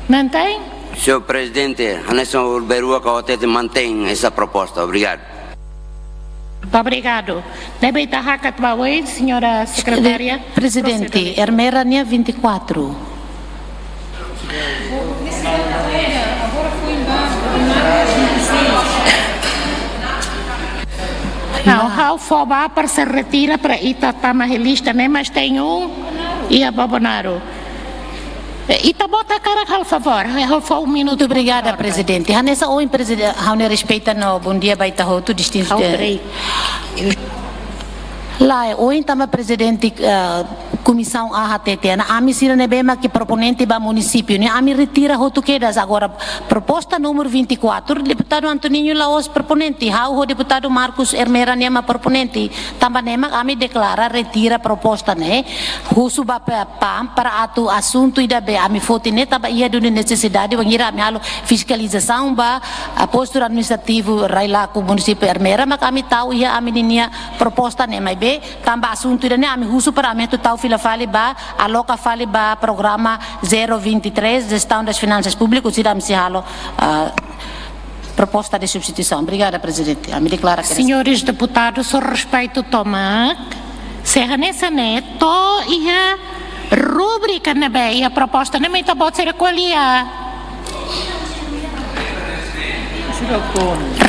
mantém? Senhor Presidente, a nação Urberua Caotete mantém essa proposta. Obrigado. Obrigado. Deve estar hakat bawai, senhora secretária. Presidente, Hermera 24. Não, how foba para se retira para Itatama lista, né? Mas tem e a Bobonaro. Itabota cara, por favor, um minuto. Muito obrigada, presidente. Hanessa oi, presidente, hane respeita no bom dia baita hotu distinto. Lá, oi, tama presidente comissão AHTT, na ami sira nebema que proponente ba município, né? Ami retira hotu quedas agora. Proposta número 24, deputado Antoninho Laos proponente, o deputado Marcos Hermera nema proponente. Tamba nema ami declara retira proposta, né? Husu ba pam para atu assunto ida be ami foto né tamba ia de necessidade wangira ami halo fiscalização ba a postura administrativo raila ku município Hermera, mas ami tahu ia ami ninia proposta né, mas be tamba assunto ida né ami husu para ami tu tahu fale ba aloca fale ba programa 023 gestão das finanças públicas e dá-me proposta de substituição. Obrigada, presidente. A me declara que senhores deputados, o respeito tomac serra nessa neto e a rubrica na bem a proposta não me tá bot ser acolhia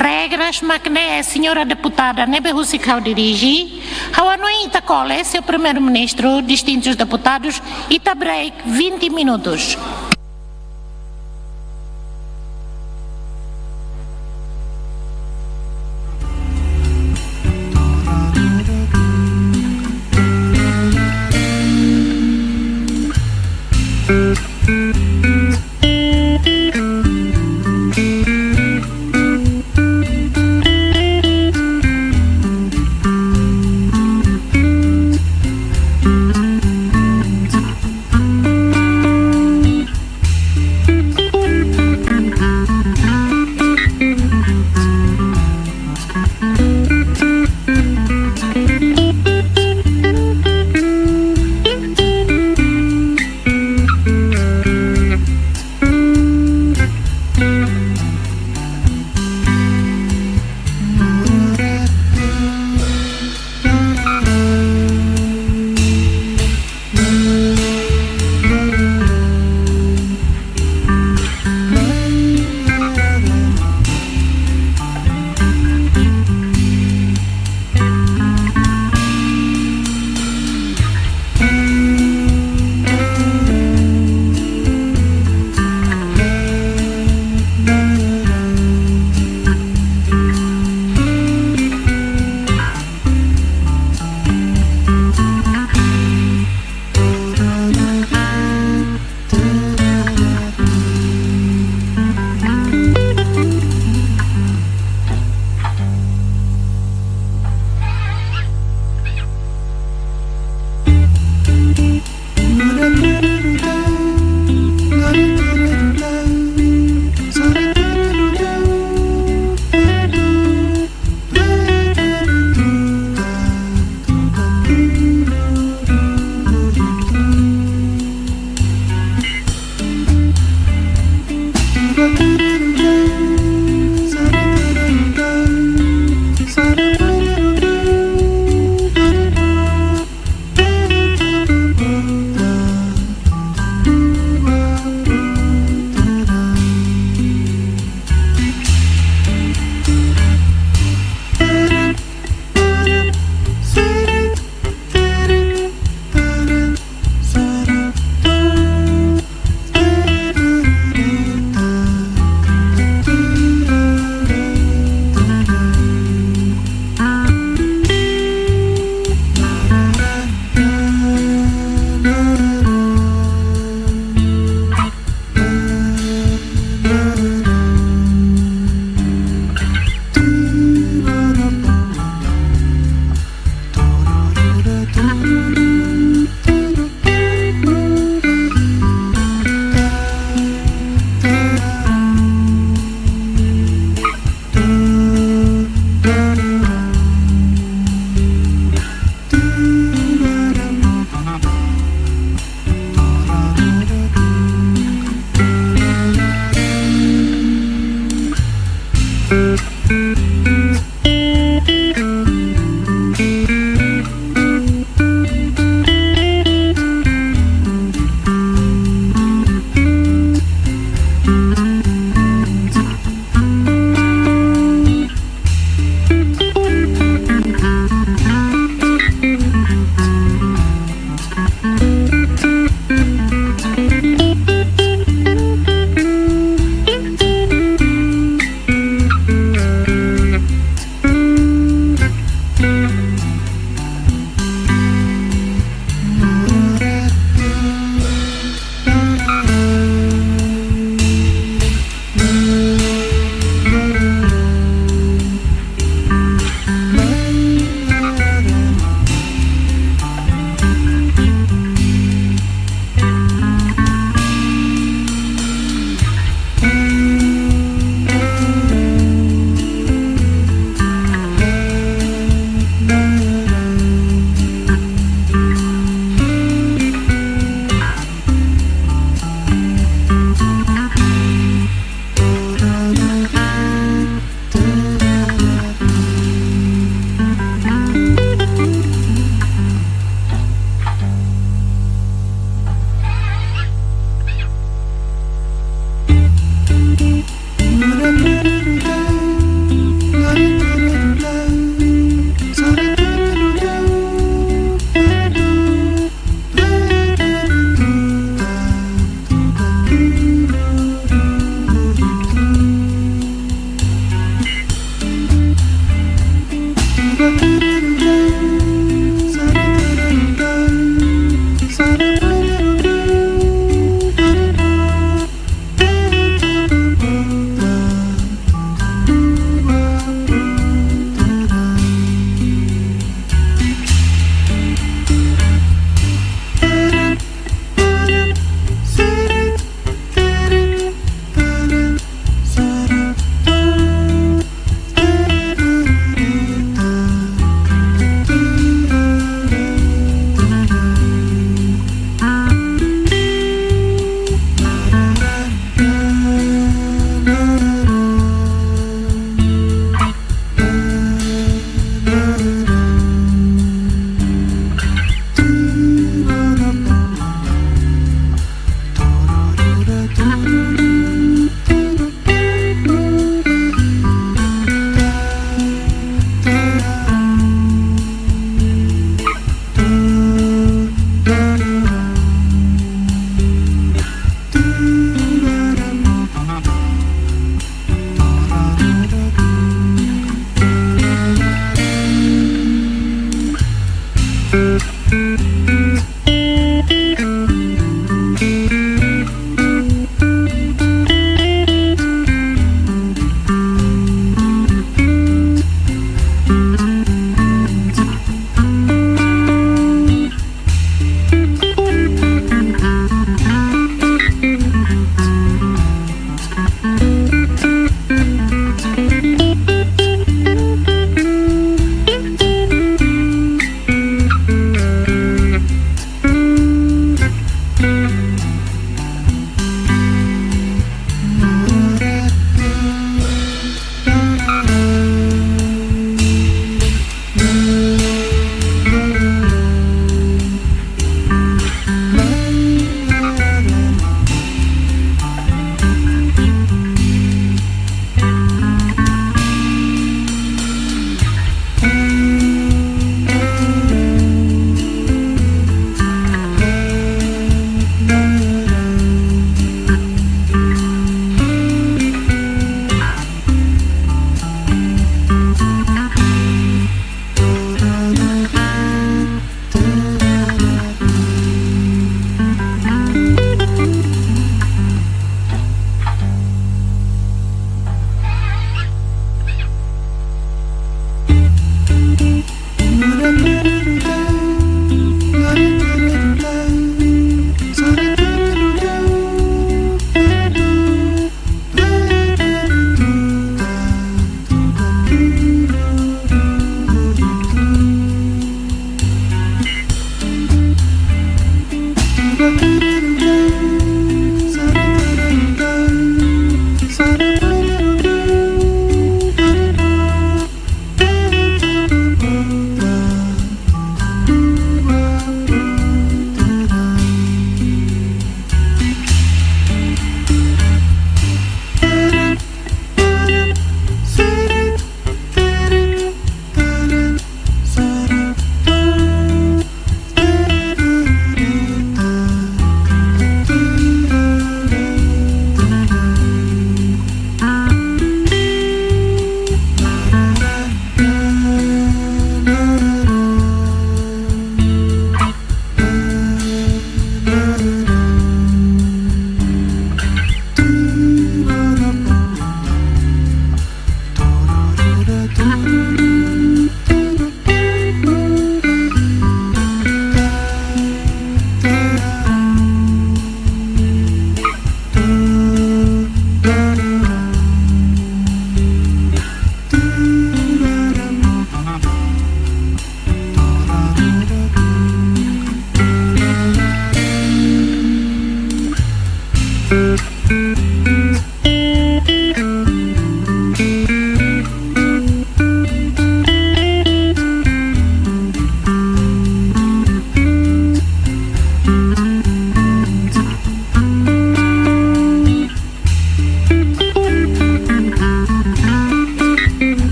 regras macné, senhora deputada, nebe Rusicau dirige, a noite cole, seu primeiro-ministro, distintos deputados, e tá break 20 minutos.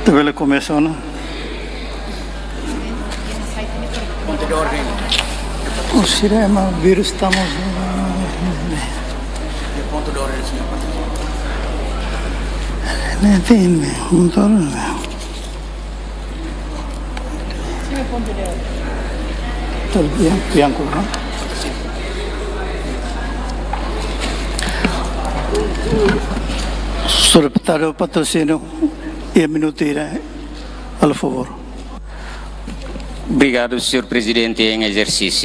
Dov'è come sono? Usciremo, virus estamos. Dime, un torneo. Bianco, no? Secretario Patrocínio e a minuteira, a favor. Obrigado, Sr. Presidente em exercício.